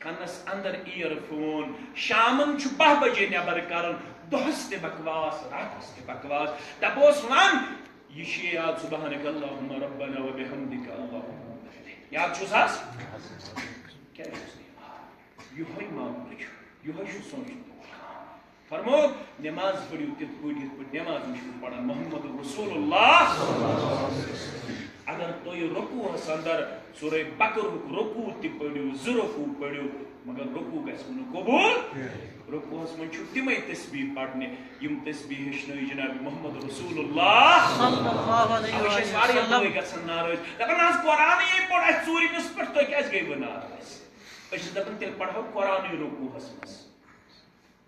کنس اندر ایئر فون شامن چھ 12 بجے نبر کرن دہس تہ بکواس راتس تہ بکواس دپوس ون یہ چھ یاد سبحانک اللہم ربنا و بحمدک اللہم یاد چھس حس کیا یہ معاملہ یہ سوچ فرمو نماز پڑھو تت پہ نماز پڑھان محمد رسول اللہ اگر تھی رکوعس اندر سورہ بقرہ رکوع تہ پڑھو 2 رکوع پڑھو مگر رکوع گژھِ نہٕ قبول رکوعس من چھُ تِمے تسبیح پڑھنے یم تسبیح ہیٚچھنٲے جناب محمد رسول اللہ صلی اللہ علیہ وسلم واریاہ لوگ گژھن ناراض دپان آز قرآنٕے پوٚر اَسہِ ژوٗرمِس پٮ۪ٹھ تُہۍ کیٛازِ گٔیوٕ ناراض أسۍ چھِ دپان تیٚلہِ پرہو قرآنٕے رکوعس منٛز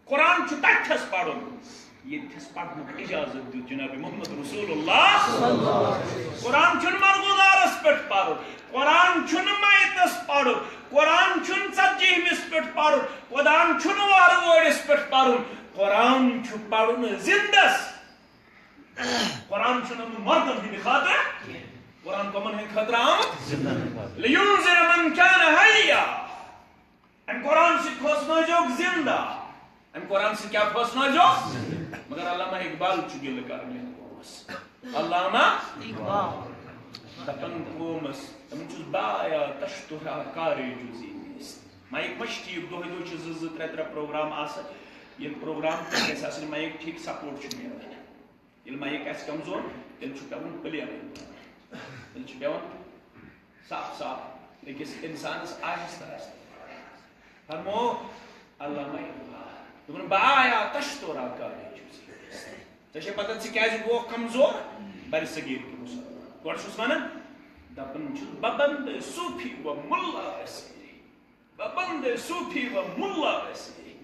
قرآن چھُ تتھس پرُن ییٚتھس پرنُک اجازت دیُت جناب محمد رسول اللہ قرآن چھُنہٕ مرغُزارس پٮ۪ٹھ پرُن قرآن چھُنہٕ میتس پرُن قرآن چھُنہٕ 40مِس پٮ۪ٹھ پرُن قرآن چھُنہٕ وارٕ وٲرِس پٮ۪ٹھ پرُن قرآن چھُ پرُن زندس قرآن چھُنہٕ مردن ہٕنٛدِ خٲطرٕ قرآن کمن ہٕنٛدِ خٲطرٕ آمُت لِیُنذِرَ مَن کَانَ حَیًّا امہِ قرآن سۭتۍ کھوژنٲیزیوکھ زندہ امہِ قرآن سۭتۍ کیٛاہ کھوژنٲیزیوکھ مگر علامہ اقبال چھُ گِلہٕ کران یتھ قومس علامہ اقبال دپان قومس دپان چھُس بایا تشتہا کارے جُزی مایک ما چھِ ٹھیٖک دۄہے دۄہے چھِ 2-3 پروگرام آسان ییٚلہِ پروگرام گژھِ آسٕنۍ مایک ٹھیٖک سپورٹ چھُ میلان ییٚلہِ مایک آسہِ کمزور تیٚلہِ چھُ پیوان پٕلیر تیٚلہِ چھُ پیوان صاف أكيس إنسان آهستة آهستة فرمو الله ما يبغى تمن بايا تشتورا كاري تشي بدن سكاز هو كمزور بل صغير كموس قول شو اسمه دبن ببند سوفي وملا اسمي ببند سوفي وملا اسمي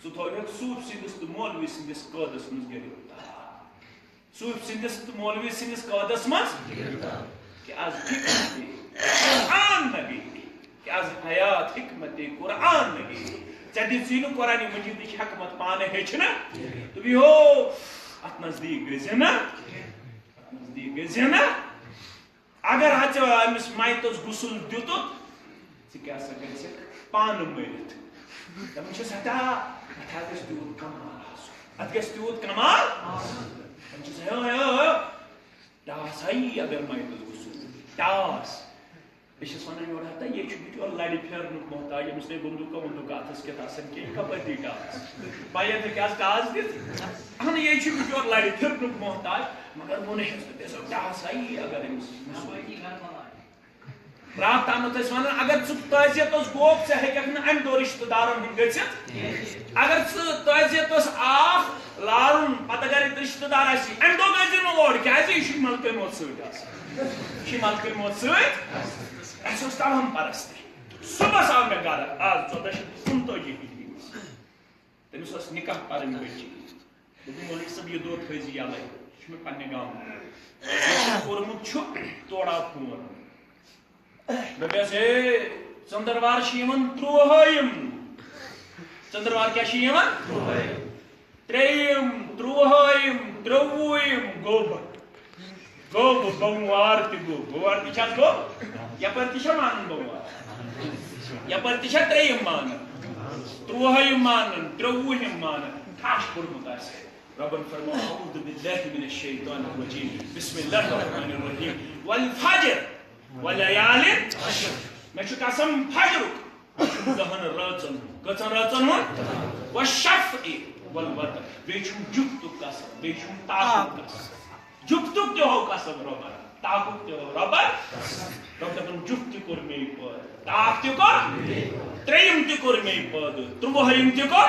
سو تويك سوف سيدست مولوي سيدس قادس مزغريتا سوف سيدس مولوي سيدس قادس مز کہ از حکمت قرآن نبی کہ از حیات حکمت قرآن نبی ژے دِژی قرآن مجید حکمت پانے ہیچھنا تو بھی ہو ات نزدیک گژھِ نا نزدیک گژھِ نا اگر ژےٚ أمِس مایتس غسل دِتُت ژٕ کیٛاہ سا گژھکھ پانہٕ مٔرِتھ دپان چھِس ہتا اتھ حظ گژھِ تیوٗت کمال آسُن اتھ گژھِ تیوٗت کمال دپان چھِس ٹاس ہائی اگر مایتس غسل ٹاس بہٕ چھُس ونان یورٕ ہتا یے چھُ بِچور لرِ پھیرنُک محتاج ییٚمِس نہٕ بندوٗقا اتھس کیٚتھ آسان کینٛہہ یہِ کپٲرۍ دی ٹاس بایَن ہیٚکہِ آز ٹاس دِتھ اہن یے چھُ بِچور لرِ پھیرنُک محتاج مگر ووٚنہس نہٕ تٔمۍ ٹاس ہائی اگر أمِس رات تامتھ ٲسۍ ونان اگر ژٕ تعزیتس گوکھ ژےٚ ہیٚککھ نہٕ امہِ دۄہ رشتہٕ دارن ہُنٛد گٔژھِتھ اگر ژٕ تعزیتس آکھ لارُن پتہٕ اگر رشتہٕ دار آسی امہِ دۄہ گٔژھۍ نہٕ اور کیٛازِ یہِ چھُ ملکہٕ موت سۭتۍ آسان یہِ چھُ ملکہٕ موت سۭتۍ اسہِ اوس توہم پرستی صبحس آو مےٚ گرٕ آز 1459 تٔمِس ٲس نکاح پرٕنۍ بچی دوٚپُن مولوی صٲب یہِ دۄہ تھٲیزِ یلے یہِ چھُ مےٚ پننہِ گامُک کوٚرمُت چھُ تورٕ آو فون دوٚپیس ہے ژٔنٛدٕروار چھِ یِوان 30 ژٔنٛدٕروار کیٛاہ چھِ یِوان 3 30 23 گوٚو بوموار تہِ گوٚو بوموار تہِ چھا گوٚو یپٲرۍ تہِ چھا مانان بوموار یپٲرۍ تہِ چھا 3 مانان 30 مانان 23 مانان ٹھاش کوٚرمُت آسہِ ربن فرماو اعوذ باللہ من الشیطان الرجیم بسم اللہ الرحمن الرحیم والفجر ولیال عشر مےٚ چھُ قسم فجرُک 10 رٲژن کٔژن رٲژن ہُنٛد والشفع والوتر بیٚیہِ چھُم جُفتُک قسم بیٚیہِ چھُم تاکُک قسم جُفتُک تہِ ہو قسم رۄبن تاکُک تہِ ہو رۄبن رۄب دپان جُفت تہِ کوٚر مے پٲدٕ تاک تہِ کوٚر 3 تہِ کوٚر مے پٲدٕ 30 تہِ کوٚر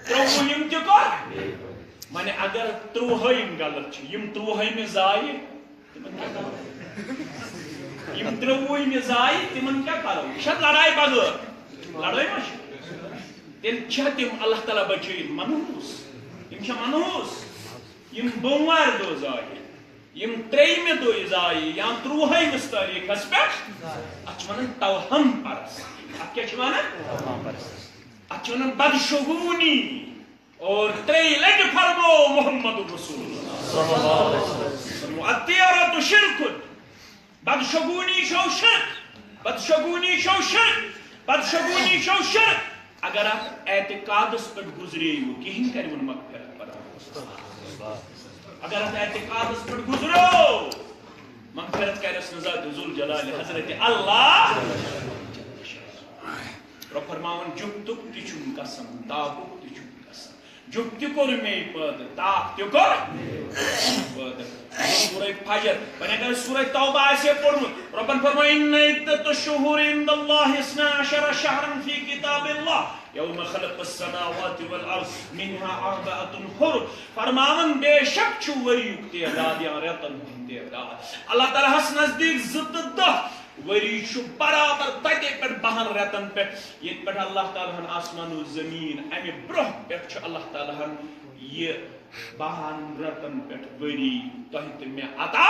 30 تہِ کوٚر وۄنۍ اگر 30 غلط چھِ یِم 30 زایہِ تِمن کیٛاہ کرو یم 30 زایہِ تِمن کیٛاہ کرو یہِ چھا لڑاے بغٲر لڑٲے ما چھِ تیٚلہِ چھا تِم اللہ تعالیٰ بچٲیِتھ منحوٗس یِم چھا منحوٗس یم بوموار دۄہ زایہِ یم 3 دۄہ زایہِ یا 30 تٲریٖخس پٮ۪ٹھ اتھ چھِ ونان توہم پرستی اتھ کیٛاہ چھِ ونان اتھ چھِ ونان بدشگونی اور 3 لٹہِ فرمو محمد رسول اللہ الطیرۃ شرک بدشگونی شو شرک بدشگونی شو شرک بدشگونی شو شرک اگر اتھ اعتقادس پٮ۪ٹھ گُزرییِو کِہیٖنۍ کَرِوُن مغفرت پرواز اگر اتھ اعتقادس پٮ۪ٹھ گُزرو مغفرت کَرٮ۪س نہٕ ذات ذوالجلال حضرت اللہ رۄب فرماوان جُفتُک تہِ چھُم قسم تاکُک تہِ چھُم قسم جُفت تہِ کوٚر مے پٲدٕ تاک تہِ کوٚر پٲدٕ سورہ فجر وۄنۍ اگر سورہ توبہ آسہِ ہے پوٚرمُت رۄبن فرماو اِنَّ عِدَّتَ الشُّهُورِ عِندَ اللہِ 12 شهرًا فی کِتابِ اللہِ یوم خلق السماوات والارض منها 4 حرم فرماون بے شک چھُ ؤریُک تعداد یا رٮ۪تن ہُنٛد تعداد اللہ تعالیٰ ہس نزدیٖک 2 تہٕ 10 ؤری چھُ برابر تتے پٮ۪ٹھ 12 رٮ۪تن پٮ۪ٹھ ییٚتہِ پٮ۪ٹھ اللہ تعالیٰ ہن آسمان و زمیٖن امہِ برٛونٛہہ پٮ۪ٹھ چھُ اللہ تعالیٰ ہن یہِ 12 رٮ۪تن پٮ۪ٹھ ؤری تۄہہِ تہٕ مےٚ عطا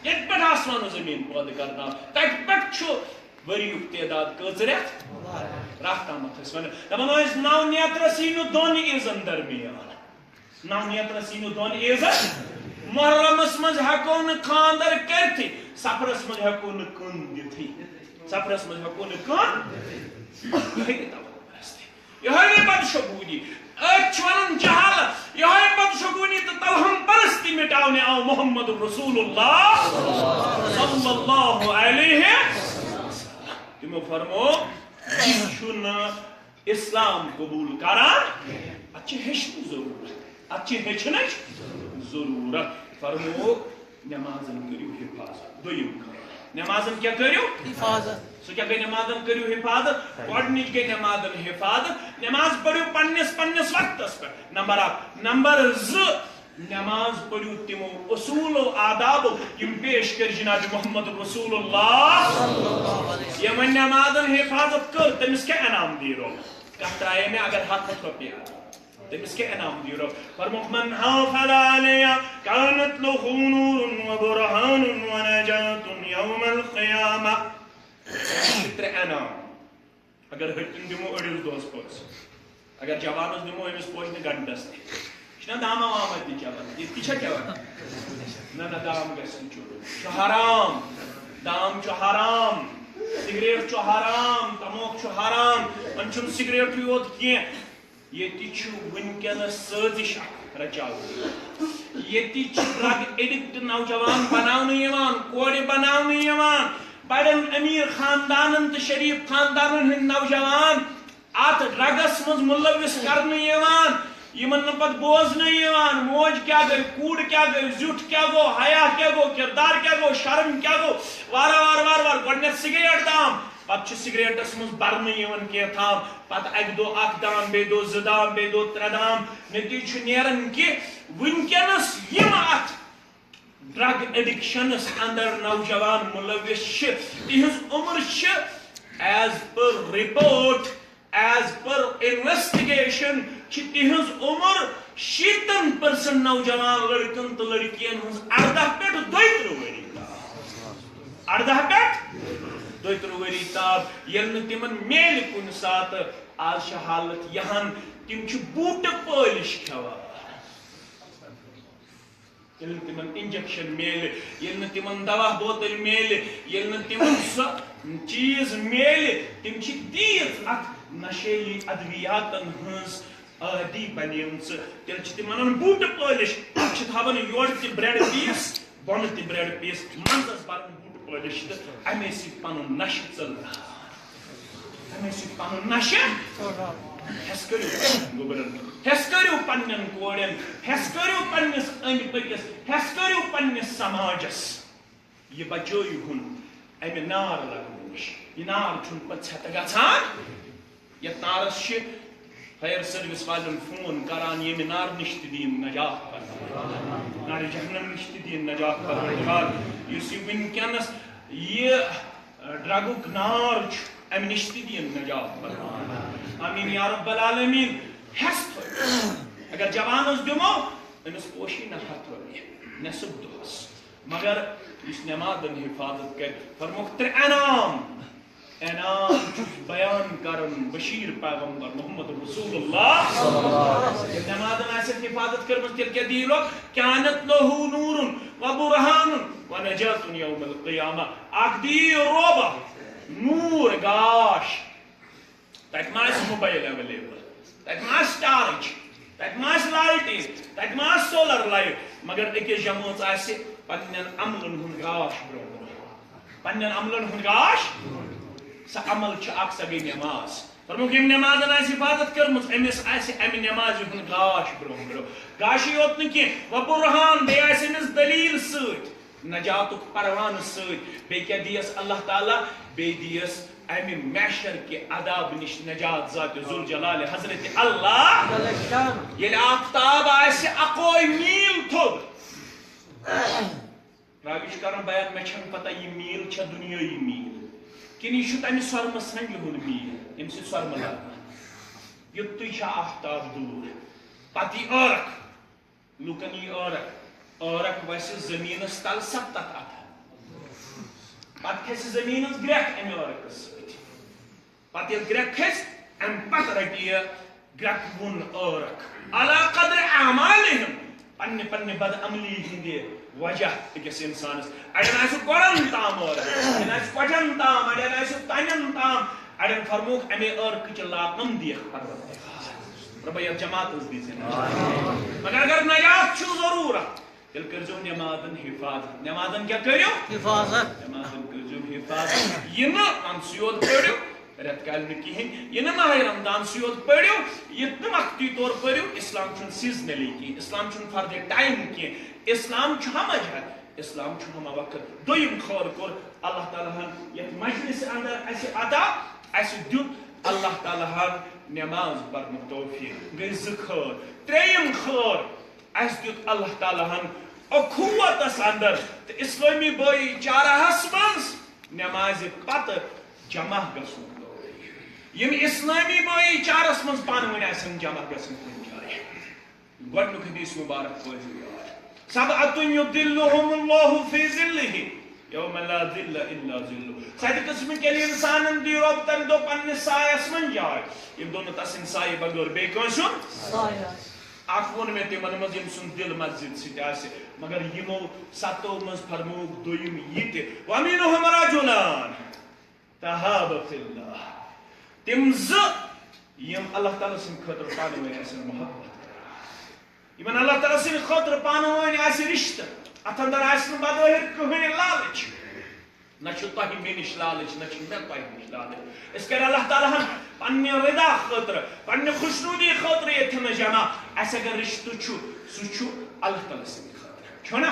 ییٚتہِ پٮ۪ٹھ آسمان و زمیٖن پٲدٕ کرناو تتہِ پٮ۪ٹھ چھُ ؤریُک تعداد کٔژ رٮ۪تھ راتھ تامتھ ٲسۍ ونان دپان ٲسۍ 9 نیترس یی نہٕ 2 عیٖزن درمیان 9 نیترس یی نہٕ 2 عیٖزن محرمس منٛز ہٮ۪کو نہٕ خانٛدر کٔرتھٕے سفرس منٛز ہٮ۪کو نہٕ کٕن دِتھٕے سفرس منٛز ہٮ۪کو نہٕ کٕن یِہوٚے گٔے توہم پرستی یِہوٚے گٔے بدشگوٗنی أتھۍ چھِ ونان جہالت یِہوٚے بدشگوٗنی تہٕ توہم پرستی مٹاونہِ آو محمد رسول اللہ صلی اللہ علیہ تِمو فرمو یہِ چھُنہٕ اسلام قبوٗل کران اتھ چھِ ہیٚچھنٕچ ضروٗرت اتھ چھِ ہیٚچھنٕچ ضروٗرت فرمو نٮ۪مازن کٔرِو حِفاظت دوٚیِم کٲم نمازن کیا کرو حفاظت سو کیا گئی نمازن کرو حفاظت گۄڈنِچ گئی نمازن حفاظت نماز پڑھو پنس وقتس پہ نمبر 1 نمبر 2 نماز پڑھو تمو اصول و آداب یم پیش کر جناب محمد رسول اللہ یمن نمازن حفاظت کر تمس کیا انعام دی رو کت ترائے میں اگر ہاتھ رۄپیہ تمس کیا انعام دی رو فرموک من حافظ علیہ کانت له نور و برہان و نجات یوم القیامہ ترے انعام اگر ہٹن دمو اڑس دوس پوس اگر جوانس دمو امس پوچھنے گھنٹس نا دام آمد دی چلان یہ تیچھا کیا نا دام گسن چورو حرام دام چو حرام سگریٹ چو حرام تموک چو حرام من چھن سگریٹ یوت کی یہ تیچھو ونکن سازش رچاو یہ تیچھ ڈرگ ایڈکٹ نوجوان بناونے یوان کوڑی بناونے یوان بڑن امیر خاندانن تو شریف خاندانن ہن نوجوان آت ڈرگس مز ملوث کرنے یوان یمن پت بوزنے یوان موج کیا گئی کوڑ کیا گئی زیوٹ کیا گو حیا کیا گو کردار کیا گو شرم کیا گو وارا وار وار وار گۄڈنیٚتھ سگریٹ دام پتہ سگریٹس مز برنے یوان کی تھام پتہ اک دو اک دام بے دو زٕ دام بے دو ترے دام نتیجہ چھ نیران کہ ونکینس یم ات ڈرگ ایڈکشنس اندر نوجوان ملوث تہذ عمر as per report as per investigation تہذ عمر 70% نوجوان لڑکن تو لڑکین ہز 18 پہ 32 وری 18 پہ 32 وری تاب یل تمن میل کن سات آج حالت یہاں تم بوٹ پالش کھوان یل تمن انجیکشن میل یل تمن دوا بوتل میل یل تمن سو چیز میل تم تیز ات نشیلی ادویاتن ہز عادی بنیمژ تیل تمن بوٹ پالش تھاون یور تہ بریڈ پیس بون تہ بریڈ پیس منزس برن بوٹ پالش تو امے سی پن نش ژل امے سی پن نش ہس کرو گوبرن ہس کرو پنن کوڑن ہس کرو پنس اند پکس ہس کرو پنس سماجس یہ بچو ہن امہ نار لگن نش یہ نار چھن پتہ ژھتہ گژھان یتھ نارس فائر سروس والن فون کران یہ نار نش دین نجات کران نار جہنم نش دین نجات کران اس ونکینس یہ ڈرگک نار ام نش دین نجات کران آمین یا رب العالمین ہست اگر جوانس دمو امس پوشی نہ ہتھ ورے نصف دہس مگر اس نمازن حفاظت کر فرموک ترے انعام بیان کرن بشیر پیغمبر محمد رسول اللہ نمازن آسد حفاظت کرمز تیل کیا دیلو کانت له نور و برہان و نجات یوم القیامہ اک دی روبا نور گاش تک ماس موبائل اویلیبل تک ماس ٹارچ تک ماس لائٹنگ تک ماس سولر لائٹ مگر اکس جماعت آسہ پنن عملن ہند گاش برو پنن عملن ہند گاش سا عمل اک سا گئی نماز فرموک یم نمازن آس حفاظت کرمز امس آس ام نماز ہند گاش برو گاشی یوت نی و برہان بے آس امس دلیل ست نجاتک پروان ست بے کیا دیس اللہ تعالی بے دیس امہ محشر کے عذاب نش نجات ذات ذوالجلال حضرت اللہ یل آفتاب آس اکوئی میل تھوب راویش کرن بیان میں چھن پتہ یہ میل چھ دنیای میل کن یہ تمہ سرم سنگ ہند میل ام سی سرم لگان یوتھے آفتاب دور پتہ یہ عرق لوکن یہ عرق ویسے زمینس تل 7 اتھ پتہ کھس زمینس گرک امہ عرق ست پتہ یل گرک کھس ام پتہ رٹی گرک ون عرق علی قدر اعمالہم پنہ پنہ بد عملی ہند وجہ اکس انسانس اڑین آس گورن تام عرق اڑین آس کٹن تام اڑین آس تنن تام اڑین فرموک امے عرق چ لاپم دیکھ رب یہ جماعت دی مگر اگر نجات چھ ضرورت تیل کرزو نمازن حفاظت نمازن کیا کریو حفاظت نمازن کرزو حفاظت یہ منسیوت پڑھو رت کال کہین یہ ماہ رمضان سیوت پڑھو یہ وقتی طور پڑھو اسلام چھن سیزنلی کی اسلام چھن فرد ٹائم کی اسلام چھما جہت اسلام چھما وقت دویم خور کور اللہ تعالیٰ ہن یت مجلس اندر اس عطا اس دیت اللہ تعالیٰ ہن نماز پرنک توفیق گئی زٕ خٲر ترٛیٚیِم خٲر اس دیت اللہ تعالیٰ ہن اخوتس اندر تو اسلامی بھائی چارہس مز نماز پتہ جمع گژھنک یم اسلامی بھائی چارس مز پانہٕ ؤنۍ آسن جمع گژھن کُنہِ جایہِ گۄڈنیُک حدیث مبارک پٲٹھۍ سبعة يظلهم الله في ظله يوم لا ظل الا ظله سَتہِ قٕسمٕکۍ ییٚلہِ اِنسانن دی رۄب تمہِ دۄہ پننِس سایس منٛز جاے یِم دۄہ نہٕ تسٕنٛدِ سایہِ بغٲر بیٚیہِ کٲنٛسہِ ہُنٛد اکھ ووٚن مےٚ تِمن منٛز ییٚمہِ سُنٛد دل مسجد سۭتۍ آسہِ مگر یِمو ستو منٛز فرمووُکھ دوٚیِم یہِ تہِ وَمِنْهُمْ رَجُلان تَحَابَ فِی اللَّهِ تِم زٕ یِم اللہ تعالیٰ سٕنٛدِ خٲطرٕ پانہٕ ؤنۍ آسن محبت یمن اللہ تعالیٰ سٕنٛدِ خٲطرٕ پانہٕ ؤنۍ آسہِ رِشتہٕ اتھ اندر آسہِ نہٕ بظٲہِر کٕہٕنۍ لالٕچ نہ چھُ تۄہہِ مےٚ نِش لالٕچ نہ چھُ مےٚ تۄہہِ نِش لالٕچ أسۍ کَرِ اللہ تعالیٰ ہن پننہِ رِدا خٲطرٕ پننہِ خوشنوٗدی خٲطرٕ ییٚتھٮ۪ن جمع اَسہِ اگر رِشتہٕ چھُ سُہ چھُ اللہ تعالیٰ سٕنٛدِ خٲطرٕ چھُنا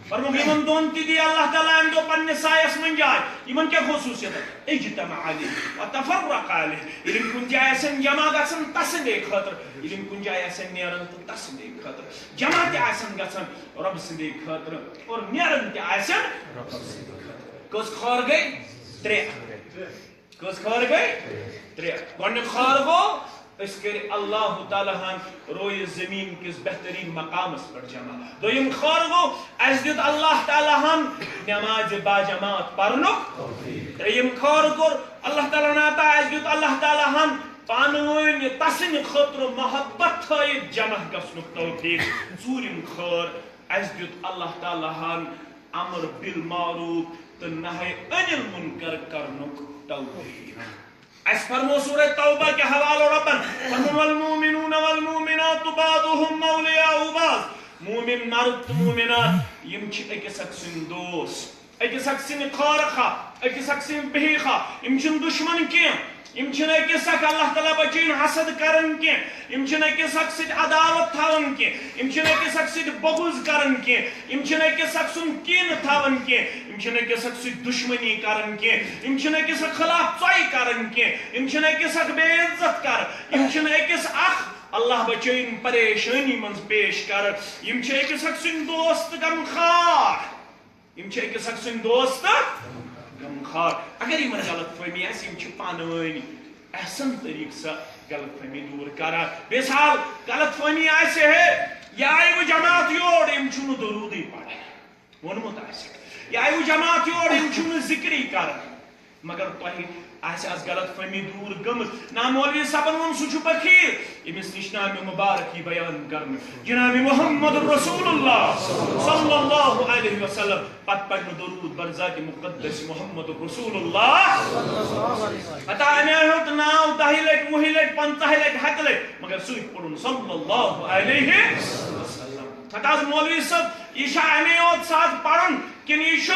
فرموُکھ یِمن دۄن تہِ دی اللہ تعالیٰ امہِ دۄہ پننِس سایس منٛز جاے یِمن کیٛاہ خصوٗصیت اجتمع علیہ وتفرق علیہ ییٚلہِ یِم کُنہِ جایہِ آسن جمع گژھان تسٕنٛدے خٲطرٕ ییٚلہِ یِم کُنہِ جایہِ آسن نیران تہٕ تسٕنٛدے خٲطرٕ جمع تہِ آسن گژھان رۄبہٕ سٕنٛدے خٲطرٕ اور نیران تہِ آسن رۄبہٕ سٕنٛدے خٲطرٕ کٔژ خٲر گٔے ترٛےٚ کٔژ خٲر گٔے ترٛےٚ گۄڈنیُک خٲر گوٚو أسۍ کٔرۍ اللہ تعالیٰ ہن رویہِ زمیٖن کِس بہتریٖن مقامس پٮ۪ٹھ جمع دوٚیِم خٲر گوٚو اَسہِ دیُت اللہ تعالیٰ ہن نمازِ باجماعت پرنُک ترٛیٚیِم خٲر کوٚر اللہ تعالیٰ ہن عطا اَسہِ دیُت اللہ تعالیٰ ہن پانہٕ ؤنۍ تسٕنٛدِ خٲطرٕ محبت تھٲیِتھ جمع گژھنُک توفیق ژوٗرِم خٲر اَسہِ دیُت اللہ تعالیٰ ہن امر بالمعروف تہٕ نہی عن المنکر کرنُک توفیق اس فرمو سورہ توبہ کے حوالہ ربن فرمو والمومنون والمومنات بعضهم اولیاء بعض مومن مرد تو مومنات یم چھ أکِس اکھ سٕنٛدۍ دوست أکِس اکھ سٕنٛدۍ خارخواہ أکِس اکھ سٕنٛدۍ بہیخواہ یم چھِنہٕ دشمن کینٛہہ یم چھِنہٕ أکِس اکھ اللہ تعالیٰ بچٲیِن حسد کران کینٛہہ یم چھِنہٕ أکِس اکھ سۭتۍ عداوت تھاوان کینٛہہ یم چھِنہٕ أکِس اکھ سۭتۍ بغض کران کینٛہہ یم چھِنہٕ أکِس اکھ سُنٛد کینہٕ تھاوان کینٛہہ یم چھِنہٕ أکِس اکھ سۭتۍ دشمنی کران کینٛہہ یم چھِنہٕ أکِس اکھ خلاف ژۄیہِ کران کینٛہہ یم چھِنہٕ أکِس اکھ بے عزت کران یم چھِنہٕ أکِس اکھ اللہ بچٲیِن پریشٲنی منٛز پیش کران یم چھِ أکِس اکھ سٕنٛدۍ دوست غمخوار یم چھِ أکِس اکھ سٕنٛدۍ دوست غمخوار اگر یمن غلط فہمی آسہِ یم چھِ پانہٕ ؤنۍ احسن طریقہ سے غلط فہمی دور کران مثال غلط فہمی آسہِ ہے یہ آئی وہ جماعت یور یم چھُنہٕ درودٕے پران ووٚنمُت آسہِ یہ آئی وہ جماعت یور یم چھُنہٕ ذکرٕے کران مگر تۄہہِ آسہِ آز غلط فہمی دور گٔمٕژ نا مولوی صاحبن ووٚن سُہ چھُ بخیٖر ییٚمِس نِش نامہِ مُبارک یی بیان کرنہٕ جناب محمد رسول اللہ صلی اللہ علیہ وسلم پتہٕ پرنہٕ درود بر ذات مقدس محمد رسول اللہ پتہ امہِ ہیوٚت ناو 10 لٹہِ 20 لٹہِ 50 لٹہِ 100 لٹہِ مگر سُے پرُن صلی اللہ علیہ وسلم پتہ حظ مولوی صٲب یہِ چھا امی یوت ساتھ پرُن کِنہٕ یہِ چھُ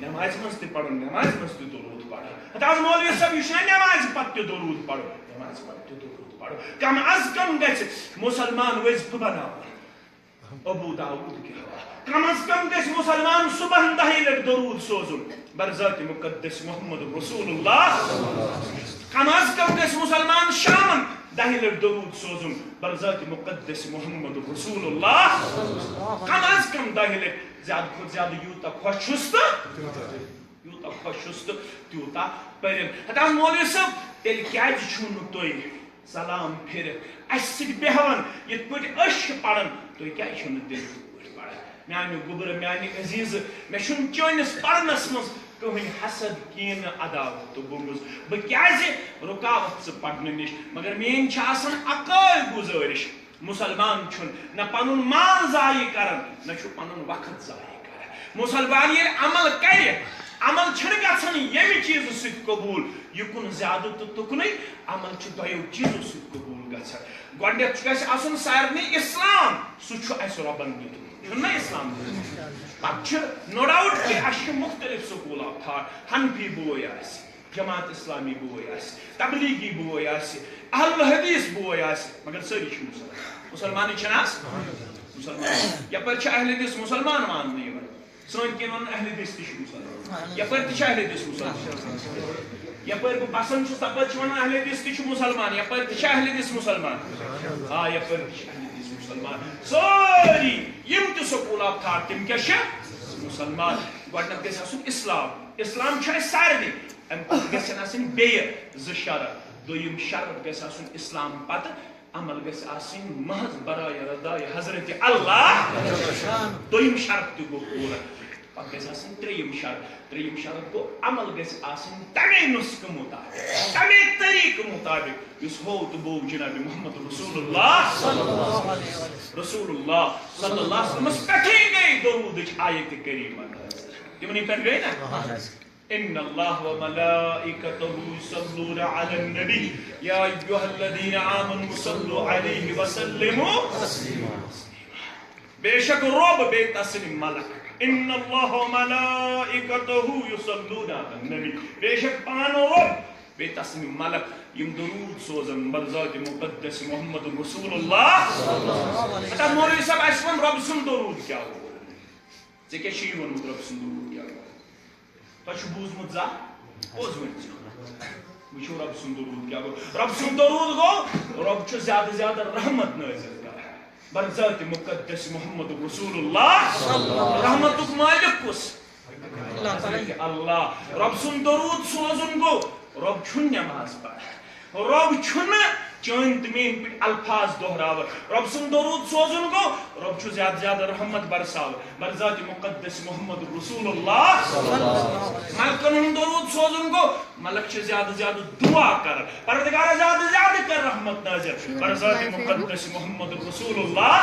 نمازِ منٛز تہِ پرُن نمازِ منٛز تہِ درود پرُن پتہ حظ مولوی صٲب یہِ چھُنہ نمازِ پتہٕ تہِ درود پرُن نمازِ پتہٕ تہِ درود پرُن کم از کم گژھِ مسلمان وظیفہٕ بناوُن ابو داؤد کے حوالہ کم از کم گژھِ مسلمان صبحن 10 لٹہِ درود سوزُن بر ذات مقدس محمد رسول اللہ کم از کم گژھِ مسلمان شامن 10 لٹہِ درود سوزُن بر ذات مقدس محمد رسول اللہ کم از کم 10 لٹہِ زیادٕ کھۄتہٕ زیادٕ یوٗتاہ خۄش چھُس تہٕ یوٗتاہ خۄش چھُس تہٕ تیوٗتاہ پٔرِن ہتا مولوی صٲب تیٚلہِ کیٛازِ چھُو نہٕ تُہۍ سلام پھِرِتھ اَسہِ سۭتۍ بیٚہوان یِتھ پٲٹھۍ أسۍ چھِ پران تُہۍ کیٛازِ چھِو نہٕ تیٚلہِ تِتھ پٲٹھۍ پران میانہِ گوٚبرٕ میانہِ عزیٖزٕ مےٚ چھُنہٕ چٲنِس پرنس منٛز کٕہٕنۍ حسد کینہہ عداوت تہٕ بغض بہٕ کیٛازِ رُکاوتھ ژٕ پرنہٕ نِش مگر میٲنۍ چھِ آسان اکٲے گُزٲرِش مسلمان چھُنہٕ نہ پنُن مال ضایع کران نہ چھُ پنُن وقت ضایع کران مسلمان ییٚلہِ عمل کرِ عمل چھُنہٕ گژھان ییٚمہِ چیٖزٕ سۭتۍ قبوٗل یُکُن زیادٕ تہٕ تُکنُے عمل چھُ دۄیو چیٖزو سۭتۍ قبوٗل گژھان گۄڈٕنیتھ گژھِ آسُن سارنٕے اسلام سُہ چھُ اَسہِ رۄبن دیُتمُت چھُنہ اسلام پتہٕ چھُ نو ڈاوُٹ کہِ اَسہِ چھِ مُختٔلِف سکوٗل آف تھاٹ حنفی بوے آسہِ جماعت اسلامی بوے آسہِ تبلیغی بوے آسہِ اہل الحدیث بوے آسہِ مگر سٲری چھِ مسلمان مسلمانٕے چھِنہٕ حظ مسلمان یپٲرۍ چھِ اہل حدیث مسلمان ماننہٕ یِوان سن کن ون اہل دس تہ مسلمان یپر تہ اہل دس مسلمان یپر بہ بسان تپر ون اہل دس تہ مسلمان یپر تہ اہل دس مسلمان آ یپر تہ اہل دس مسلمان ساری یم تہ سکولات تھا تم کیا مسلمان گۄڈنیٚتھ گژھِ آسُن اسلام چھُ اَسہِ سارنٕے امہِ پتہٕ گژھن آسٕنۍ بیٚیہِ زٕ شرط دوٚیِم شرط گژھِ آسُن اسلام پتہٕ عمل گژھِ آسٕنۍ محض برایہِ رضایہِ حضرت اللہ دوٚیِم شرط تہِ گوٚو پوٗرٕ پتہٕ گژھِ آسٕنۍ ترٛیٚیِم شرط گوٚو عمل گژھِ آسٕنۍ تمے نُسخہٕ مُطابق تمے طریقہٕ مُطابق یُس ہوو تہٕ بوو جناب محمد رسول اللہ صلی اللہ علیہ وسلمس پٮ۪ٹھٕے گٔے درودٕچ آیتہِ کریٖمہ تِمنٕے پٮ۪ٹھ گٔے نا ان اللہ وملائکتہ یصلون علی النبی یا ایھا الذین آمنوا صلوا علیہ وسلموا تسلیما بے شک رب بے تسلیم ملک ان اللہ وملائکتہ یصلون علی النبی بے شک پانو رب بے تسلیم ملک یم درود سوزن برذات مقدس محمد رسول اللہ اچھا مولوی صاحب اَسہِ ووٚن رۄبہٕ سُنٛد درود کیٛاہ گوٚو ژےٚ کیٛاہ چھُے ووٚنمُت رۄبہٕ سُنٛد درود کیٛاہ گوٚو تۄہہِ چھُو بوٗزمُت زانٛہہ پوٚز ؤنِو وٕچھِو رۄبہٕ سُنٛد درود کیٛاہ گوٚو رۄبہٕ سُنٛد درود گوٚو رۄب چھُ زیادٕ زیادٕ رحمت نٲزِل کران برذات مقدس محمد رسول اللہ رحمتُک مالک کُس اللہ رۄبہٕ سُنٛد درود سوزُن گوٚو رۄب چھُنہٕ نٮ۪ماز پران رۄب چھُنہٕ چٲنۍ تہٕ میٛٲنۍ پٲٹھۍ الفاظ دۄہراوان رۄب سُنٛد درود سوزُن گوٚو رۄب چھُ زیادٕ زیادٕ رحمت برساوان برذات مقدس محمد رسول اللہ ملکن ہُنٛد درود سوزُن گوٚو ملک چھِ زیادٕ زیادٕ دعا کران پروردگارا زیادٕ زیادٕ کر رحمت نازل برذات مقدس محمد رسول اللہ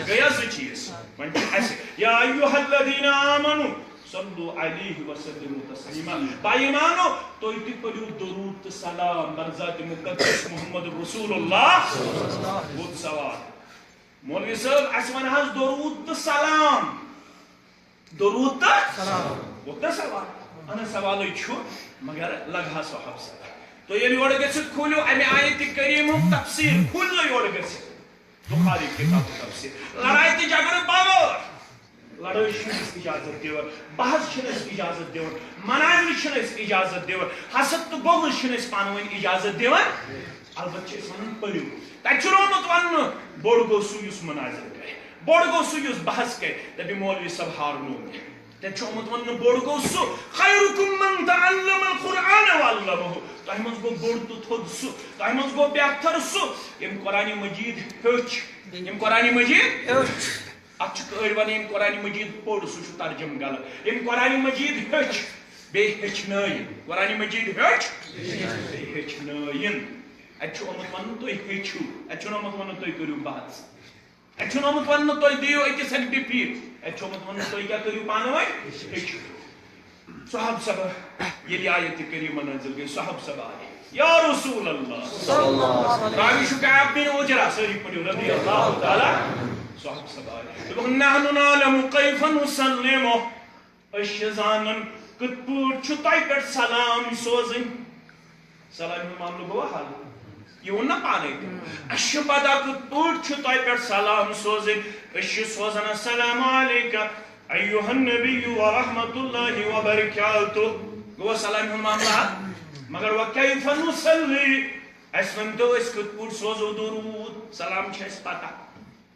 گٔیا زٕ چیٖز وۄنۍ چھُ اَسہِ یا ایھا الذین آمنوا صلوا علیہ وسلموا تسلیما با ایمانو تُہۍ تہِ پٔرِو درود تہٕ سلام برذات مقدس محمد رسول اللہ گوٚو سوال مولوی صٲب اَسہِ وَن حظ درود تہٕ سلام درود تہٕ سلام گوٚو تہٕ سوال اہن سوالٕے چھُ مگر لگہا سُہ حفظ تُہۍ ییٚلہِ یورٕ گٔژھِتھ کھوٗلِو امہِ آیتہِ کریٖمُک تفسیٖر کھوٗلِو یورٕ گٔژھِتھ بخاری کتابُک تفسیٖر لڑایہِ تہٕ جگڑٕ بغٲر لڑٲے چھِنہٕ أسۍ اجازت دِوان بحث چھِنہٕ أسۍ اجازت دِوان مناظرٕ چھِنہٕ أسۍ اجازت دِوان حسد تہٕ بغض چھِنہٕ أسۍ پانہٕ ؤنۍ اجازت دِوان البتہ چھِ أسۍ وَنان پٔرِو تَتہِ چھُ روٗدمُت وَننہٕ بوٚڑ گوٚو سُہ یُس مناظر کرِ بوٚڑ گوٚو سُہ یُس بحث کرِ دَپہِ مولوی صٲب ہارنو مےٚ تَتہِ چھُ آمُت وَننہٕ بوٚڑ گوٚو سُہ خیرکم من تعلم القرآن وعلمہ تۄہہِ منٛز گوٚو بوٚڑ تہٕ تھوٚد سُہ تۄہہِ منٛز گوٚو بہتر سُہ ییٚمۍ قرآنِ مجیٖد ہیوٚچھ ییٚمۍ قرآنِ مجیٖد ہیوٚچھ اتھ چھُ أڑۍ وَنان ییٚمۍ قرآنِ مجیٖد پوٚر سُہ چھُ ترجم غلط ییٚمۍ قرآنِ مجیٖد ہیوٚچھ بیٚیہِ ہیٚچھنٲیِن قرآنِ مجیٖد ہیوٚچھ بیٚیہِ ہیٚچھنٲیِن اَتہِ چھُ آمُت وَننہٕ تُہۍ ہیٚچھِو اَتہِ چھُنہٕ آمُت وَننہٕ تُہۍ کٔرِو بحث اَتہِ چھُنہٕ آمُت وَننہٕ تُہۍ دِیِو أکِس اکھ ڈِفیٖٹ اَتہِ چھُ آمُت وَننہٕ تُہۍ کیٛاہ کٔرِو پانہٕ ؤنۍ ہیٚچھِو صحاب صبا ییٚلہِ آیتہِ کریٖمہ نٲزِل گٔے صحاب صبا آیے یا رسول اللہ راوی چھُ کعب بن عجرہ سٲری پٔرِو رضی اللہ تعالیٰ صحاب صبا آیے دوٚپُکھ نحن نعلم کیف نسلم أسۍ چھِ زانان کِتھ پٲٹھۍ چھُ تۄہہِ پٮ۪ٹھ سلام سوزٕنۍ سلامہِ ہُنٛد معاملہٕ گوٚوا حل یہِ ووٚن نا پانے تہِ اَسہِ چھِ پتہ کِتھ پٲٹھۍ چھُ تۄہہِ پٮ۪ٹھ سلام سوزٕنۍ أسۍ چھِ سوزان السلام علیکم ایھا النبی ورحمۃ اللہ وبرکاتہ گوٚوا سلامہِ ہُنٛد معاملہٕ حل مگر وکیف نصلی اَسہِ ؤنۍتو أسۍ کِتھ پٲٹھۍ سوزو درود سلام چھِ اَسہِ پتہ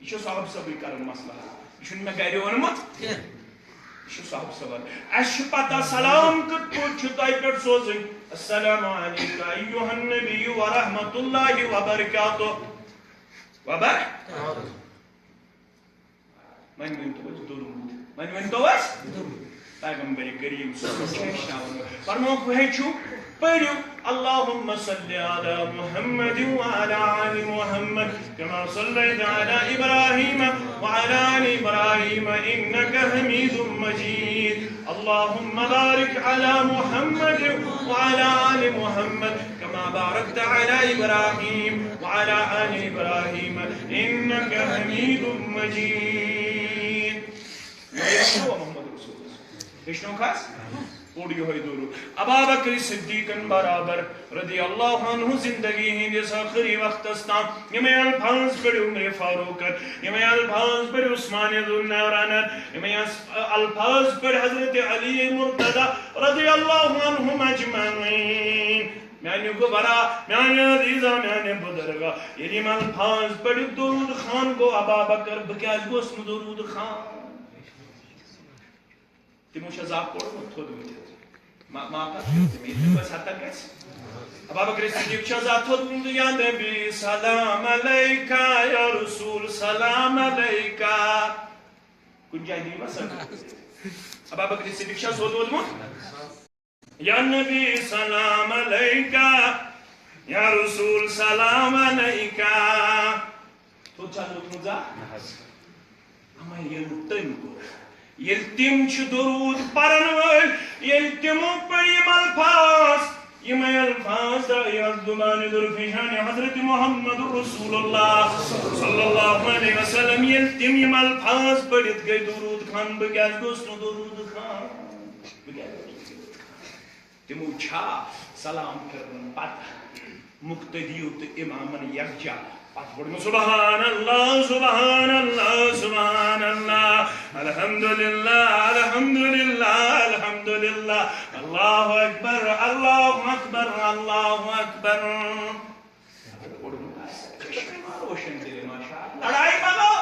یہ چھُ صاحب صٲبٕے کران مسلہٕ یہ چھُنہٕ مےٚ گرِ ووٚنمُت یہِ چھُ صاحب صٲبن اَسہِ چھُ پتہ سلام کِتھ پٲٹھۍ چھُ تۄہہِ پٮ۪ٹھ سوزٕنۍ السلام علیکم ایھا النبی ورحمۃ اللہ وبرکاتہ وۄنۍ ؤنۍتو أسۍ درود وۄنۍ ؤنۍتو أسۍ پیغمبر کریم صلی اللہ علیہ وسلم چھُ ہیٚچھناوان پرنوکھ ہیٚچھِو پٔرِو اللہم صلی علی محمد وعلی آل محمد کما صلیت علی ابراہیم وعلی آل ابراہیم انک حمید مجید اللہم بارک علی محمد وعلی آل محمد کما بارکت علی ابراہیم وعلی آل ابراہیم انک حمید مجید محمد رسول اللہ ہیٚچھنوکھ حظ پوڑی ہوئی درود ابا بکر صدیقن برابر رضی اللہ عنہ زندگی ہندس آخری وقت استان یمی الفاظ پر عمر فاروقن یمی الفاظ پر عثمان ذوالنورانن یمی الفاظ پر حضرت علی مرتضی رضی اللہ عنہم اجمعین میانی گبرا میانی عزیزہ میانی بزرگا یلی من الفاظ پر درود خان کو ابا بکر بکیاز گوسم درود خان تمو چھ زاب پورمت تھودمت ما تم بس حد تک ابا بکر صدیق چھ زاب تھودمت یا نبی سلام علیکہ یا رسول سلام علیکہ کن جائے نہیں مسئلہ ابا بکر صدیق چھ تھودمت یا نبی سلام علیکہ یا رسول سلام علیکہ تو چاہتا مجھا اما یہ تم کو یل تم چھ درود پرن ول یل تمو پر یم الفاظ دائی از زبان درفشان حضرت محمد رسول اللہ صلی اللہ علیہ وسلم یل تم یم الفاظ پڑھت گئی درود خان بگیز گوستو درود خان تمو چھا سلام کرن پتہ مقتدیو تو امامن یکجا سبحان اللہ سبحان اللہ سبحان اللہ الحمدللہ الحمدللہ الحمدللہ اللہ اکبر اللہ اکبر اللہ اکبر لڑائی بگو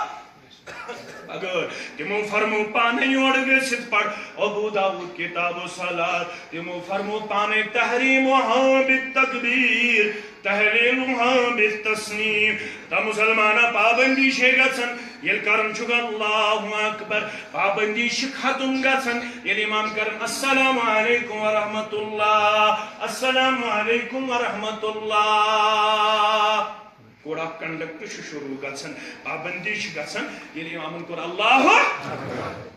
اگر تمو فرمو پانے یوڑ گرست پڑھ ابو داود کتاب و صلاة تمو فرمو پانے تحریم وہاں بالتکبیر تحلیل وہاں بالتسنیم تا مسلمانہ پابندی شے گسن یل کرن چکا اللہ اکبر پابندی شک ختم گسن یل امام کرن السلام علیکم ورحمت اللہ السلام علیکم ورحمت اللہ کوڑا کنڈکٹ شروع گسن پابندی ش گسن یلی امام کر اللہ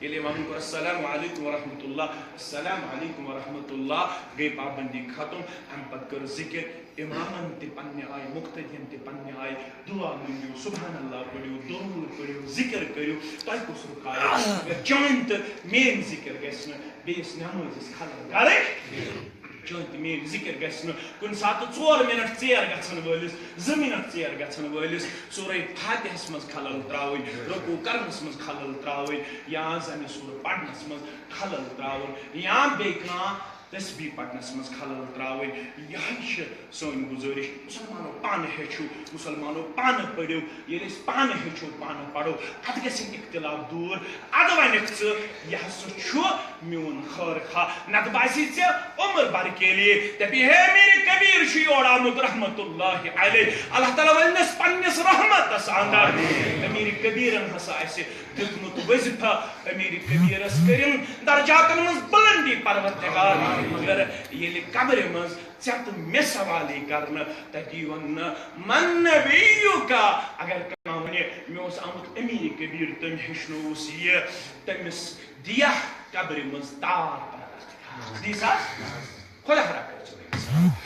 یلی امام کر السلام علیکم ورحمۃ اللہ السلام علیکم ورحمۃ اللہ گئی پابندی ختم ہم پت کر ذکر امامن تے پننے آئے مقتدین تے پننے آئے دعا منگیو سبحان اللہ پڑھیو درود پڑھیو ذکر کریو تائی کو سرکایا جوائنٹ مین ذکر گسن بیس نماز خلق کرے جوائنٹ مین ذکر گسن کن سات 4 منٹ ژیر گژھن وٲلِس 2 منٹ ژیر گژھن وٲلِس سورہ فاتحس منٛز خلل تراوٕنۍ رکوع کرنس منٛز خلل تراوٕنۍ یا زنہِ سورہ پرنس منٛز خلل تراوٕنۍ یا بیٚیہِ کانٛہہ تسبیح پڑھنس مز خلل تراوٕنۍ یہے سون گزارش مسلمانو پانہٕ ہیٚچھِو مسلمانو پانہٕ پٔرِو ییٚلہِ أسۍ پانہٕ ہیٚچھو پانہٕ پرو اتھ گژھِ اختلاف دوٗر ادٕ ونکھ ژٕ یہِ ہسا چھُ میون خٲر خواہ نتہٕ باسی ژےٚ عمر بھر کے لیے دپی ہے میرے کبیر چھُ یور آمُت رحمت اللہ علیہ اللہ تعالیٰ وننس پننس رحمتس اندر امیر کبیرن ہسا آسہِ دیُتمُت وظیفہ امیر کبیرس کٔرِن درجاتن منٛز بلندی پروردگار مگر ییٚلہِ قبرِ منٛز ژےٚ تہٕ مےٚ سوالی کرنہٕ تتی ون من نبیُکا اگر کانٛہہ ونہِ مےٚ اوس آمُت امیر کبیر تٔمۍ ہیٚچھنووُس یہِ تٔمِس دِیا قبرِ منٛز تار پروردگار دی سا خدا رکھے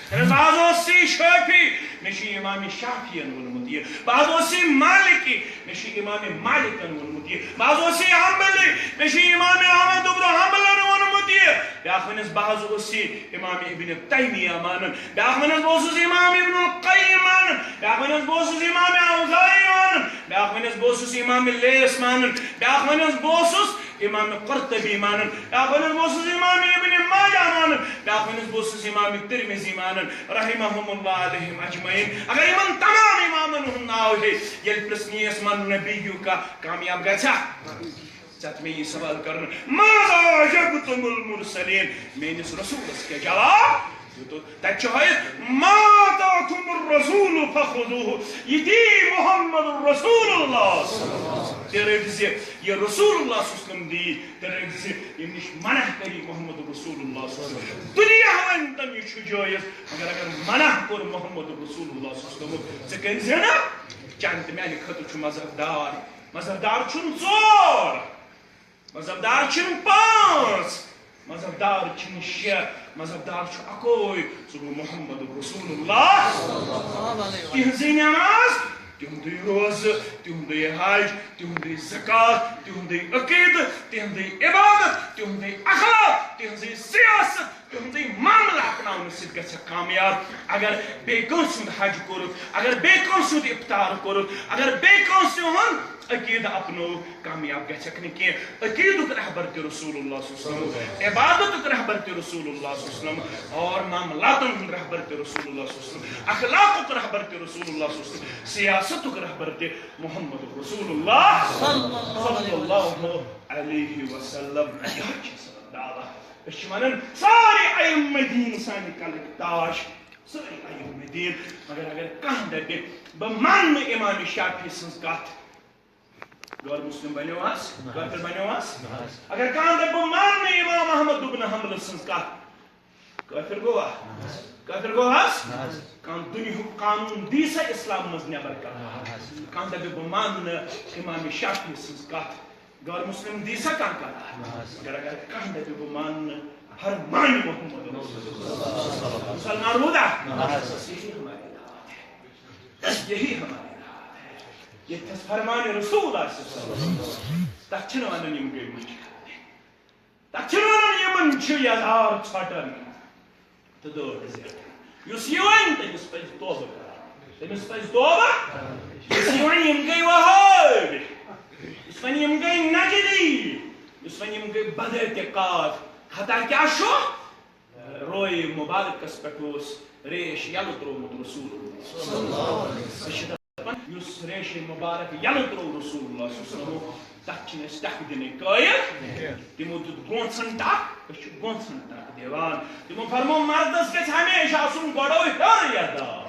بعض اوسی شافی مشی امام شافیین ونمت یہ بعض اوسی مالکی مشی امام مالکن ونمت یہ بعض اوسی حنبلی مشی امام احمد بن حنبل ونمت یہ بیاخونس بعض اوسی امام ابن تیمیہ مانن بیاخونس بوسس امام ابن القیم مانن بیاخونس بوسس امام اوزائی مانن بیاخونس بوسس امام لیس مانن بیاخونس بوسس امام قرطبی مانن بیاخونس بوسس امام ابن ماجہ مانن بیاخونس بوسس امام ترمذی مانن رحمهم اللہ علیہم اجمعین اگر ایمان تمام امامن ہن ناو ہے یل پرسنیس من نبیو کا کامیاب گچھا چت میں یہ سوال کرنا ماذا جبتم المرسلین مینس رسولس کے جواب تک چاہیے ما تاکم الرسول فخذوه یدی محمد رسول اللہ تیرے سے یہ رسول اللہ صلی اللہ علیہ وسلم دی تیرے سے یہ نش منع کری محمد رسول اللہ صلی اللہ علیہ وسلم دنیا ہمیں تم یہ چھجائیس اگر منع کر محمد رسول اللہ صلی اللہ علیہ وسلم سے کہن زینا چانت میں خطر چھو مذہب دار چھن 4 مذہب دار چھن 5 مذہب دار چھن 6 مذہب دار چھو اکوئی سب محمد رسول اللہ تہذی نماز تہندی روز تہندی حج تہندی زکات تہندی عقید تہندی عبادت تہندی اخلاق تہندی سیاست تہندی معاملہ اپناؤن سۭتۍ گژھِ کامیاب اگر بیٚیہِ کٲنٛسہِ ہُنٛد حج کوٚرُکھ اگر بیٚیہِ کٲنٛسہِ ہُنٛد اِفطار کوٚرُکھ اگر بیٚیہِ کٲنٛسہِ ہُنٛد عقید اپنو کامیاب گژھکھ نہٕ کینٛہہ عقیدُک رہبر تہِ رسول اللہ صلی اللہ علیہ وسلم عبادتُک رہبر تہِ رسول اللہ صلی اللہ علیہ وسلم اور معاملاتن ہُنٛد رہبر تہِ رسول اللہ صلی اللہ علیہ وسلم اخلاقُک رہبر تہِ رسول اللہ صلی اللہ علیہ وسلم سیاستُک رہبر تہِ محمد رسول اللہ صلی اللہ علیہ وسلم دعوت أسۍ چھِ وَنان سارے ائمہ دین سانہِ کلٕکۍ تاج سٲری ائمہ دین مگر اگر کانٛہہ دپہِ بہٕ ماننہٕ امام شافعی سٕنٛز کتھ غیر مسلم بنیو حظ کافر بنیو حظ اگر کانٛہہ دپہِ بہٕ ماننہٕ امام احمد بن حنبل سٕنٛز کتھ کافر گوٚوا کافر گوٚو حظ کانٛہہ دُنیہُک قانوٗن دی سا اسلام منٛز نٮ۪بر کڑنہٕ کانٛہہ دپہِ بہٕ ماننہٕ امام شافعی سٕنٛز کتھ غیر مسلم دی سا کانٛہہ کتھ مگر اگر کانٛہہ دپہِ بہٕ ماننہٕ فرمان محمد مسلمان رودا یہی ہماری یہ فرمان رسول تک ونان یم گئی مجھ تک ونان یمن یزار ژھٹن تو دور زیادہ اس تمس پہ توبہ تمس پہ توبہ اس یم گئی وہابی اس یم گئی نجدی اس یم گئی بد اعتقاد خطا کیا شو روی مبارکس پہ ریش یلو ترومت رسول اللہ یس ریش مبارک یلو ترو رسول اللہ صلی اللہ علیہ وسلم تک ٹک دن قائل تمو دیت گونسن ٹک گونسن ٹک دیوان تمو فرمو مردس گژھِ ہمیشہ آسُن گۄڈو ہیوٚر یدار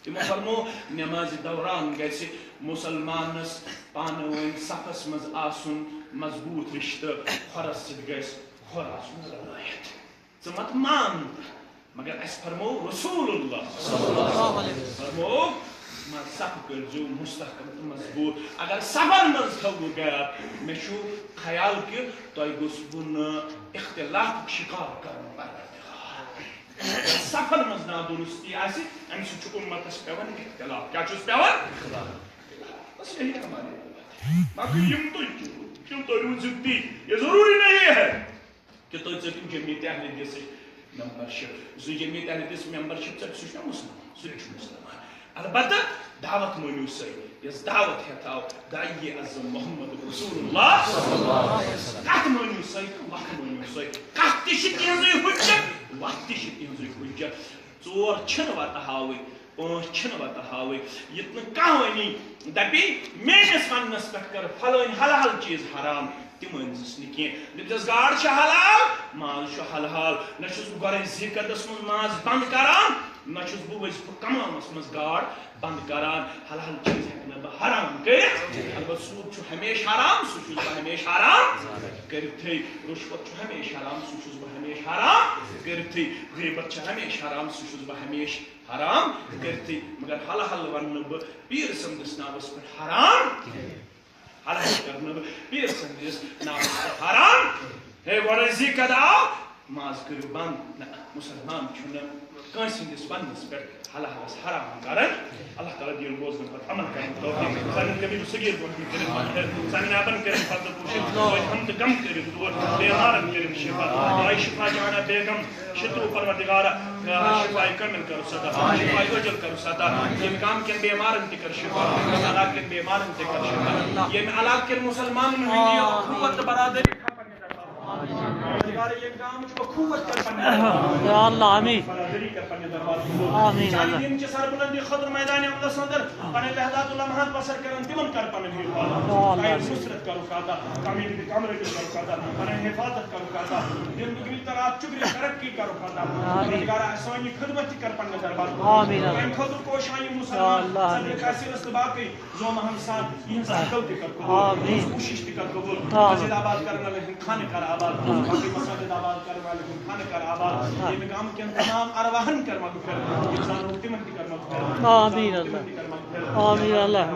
تمو فرمو نماز دوران گژھِ مسلمانس پانہٕ ؤنۍ صفس منٛز آسُن مضبوط رشتہٕ کھۄرس سۭتۍ گژھِ کھۄر آسُن رلٲیِتھ ژٕ مت مان مگر اسہِ فرمو رسول اللہ فرمو صف کرزو مستحکم تو مضبوط اگر صبر مز تھو گیپ مے چھو خیال کہ تہ گوس بن اختلاف شکار کرن صفر مز نا درستی آسی ام سے امتس پیون اختلاف کیا چھس پیون بس یہی ہمارے باقی یم تو روزتی یہ ضروری نہیں ہے کہ تو جمعیت اہل حدیث ممبرشپ جمعیت اہل حدیث ممبرشپ سہ مسلمان سہ مسلمان البتہ دعوت مانیو سی یس دعوت ہتاو دائی اعظم محمد رسول اللہ کت مانیو سی وقت مانیو سی کت تہ تہذی حجت وقت تہ تہذی حجت ژور چھن وتہ ہاوٕنۍ پانچ چھن وتہ ہاوٕنۍ یت نہٕ کانٛہہ ونی دپی میٲنِس وننس پٮ۪ٹھ کر فلٲنۍ حلال چیٖز حرام تہِ مٲنزس نہٕ کینٛہہ دپس گاڈ چھِ حلال ماز چھُ حلال نہ چھُس بہٕ گۄڈے ذِکرس منٛز ماز بنٛد کران نہ چھُس بہٕ وظیفہٕ کماونس منٛز گاڈ بنٛد کران حلال چیٖز ہٮ۪کہٕ نہٕ بہٕ حرام کٔرِتھ البتہ سوٗد چھُ ہمیشہِ حرام سُہ چھُس بہٕ ہمیشہِ حرام کٔرِتھٕے رُشوت چھُ ہمیشہِ حرام سُہ چھُس بہٕ ہمیشہِ حرام کٔرِتھٕے غیبت چھِ ہمیشہِ حرام سُہ چھُس بہٕ ہمیشہِ حرام کٔرِتھٕے مگر حلال وننہٕ بہٕ پیٖر سٕنٛدِس ناوس پٮ۪ٹھ حرام حلال کرنہٕ بہٕ پیٖر سٕنٛدِس ناوس پٮ۪ٹھ حرام ہے گۄڈے ذِکر آو ماز کٔرِو بنٛد نہ مُسلمان چھُنہٕ کٲنٛسہِ ہٕنٛدِس وننس پٮ۪ٹھ حلالس حرام کران اللہ تعالیٰ دِیِن بوزنہٕ پتہٕ عمل کرن توفیٖق سانٮ۪ن کبیٖر صغیٖر برونٛٹھ کٔرِتھ سانٮ۪ن اَبن کٔرِن فضل پوٗشِتھ توتہِ ہم تہٕ غم کٔرِتھ دوٗر بیمارن کٔرِن شفا دعاے شفا جانا بیگم شترو پروردگارا شفاے کامل کرو سدا شفاے اجل کرو سدا ییٚمہِ گام کٮ۪ن بیمارن تہِ کر شفا ییٚمہِ علاقہٕ کٮ۪ن بیمارن تہِ کر شفا ییٚمہِ علاقہٕ کٮ۪ن مسلمانن ہٕنٛدۍ اخوت تہٕ برادری یا اللہ آمین آمین اللہ دین چہ سربلندی خضر میدان اقدس اندر پنہ لحظات لمحات بسر کرن تمن کر پنہ حفاظت نصرت کرو کاتا کامیابی کامرے کرو کاتا پنہ حفاظت کرو کاتا زندگی طرح چگری ترقی کرو کاتا پروردگار سانی خدمت کر پنہ دربار آمین اللہ خود کوشاں مسلمان سب کاسر است باقی زو ہم ساتھ انسان تو کر آمین کوشش کر قبول مزید آباد کرنا ہے کھانے کا آباد مساجد آباد کر والکم خانہ کر آباد یہ گام کے تمام ارواحن کر مغفر انسان تمن کی کر مغفر آمین اللہ آمین اللہ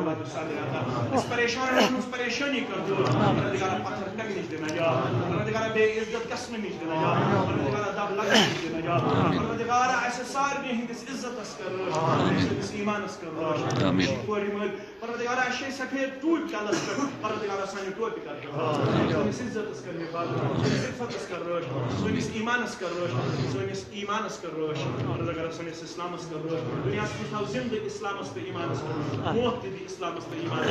اس پریشانی کر دور پروردگار پتھر ٹنگ نش دینا یا پروردگار بے عزت قسم نش دینا یا پروردگار دب لگ نش دینا یا پروردگار ایسے سارے ہندس عزت اس کر اس ایمان اس کر آمین پروردگار ایسے سفید ٹوٹ کالس کر پروردگار سانی ٹوٹ کر سونس عزت اس کر حفاظت سونس عفت اس کر روش سونس ایمان اس کر روش سونس ایمان اس کر روش پروردگار سونس اسلام اس کر روش دنیا سے تھاو زندہ اسلام اس ایمان اس کر موت دی اسلام اس ایمان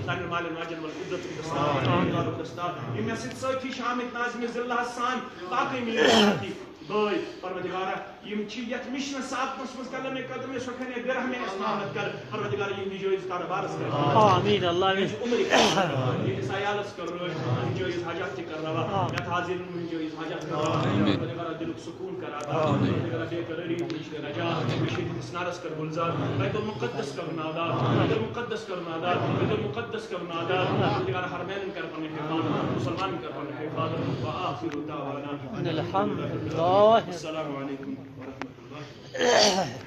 سانی مال ماجن ول عزت دستار دستار یہ مسجد ساتھی شامل ناظم ذلہ حسان باقی میرے بھائی پروردگارہ یم چیت مشن ساتھ مس کلم قدم سکھنے گرہ میں اسمانت کر پروردگار یم جویز کاروبار کر آمین اللہ عمر یہ سایالس کر روش جویز حاجات کر رہا میں حاضر ہوں جویز حاجات کر رہا پروردگار دل سکون کرا پروردگار بے قراری مجھ رجا مشید اسنارس کر گلزار بیت المقدس کر نادار بیت المقدس کر نادار بیت المقدس کر نادار پروردگار حرمین کر پنے حفاظت مسلمان کر پنے حفاظت وآخر دعوانا الحمد للہ السلام علیکم ورحمۃ اللہ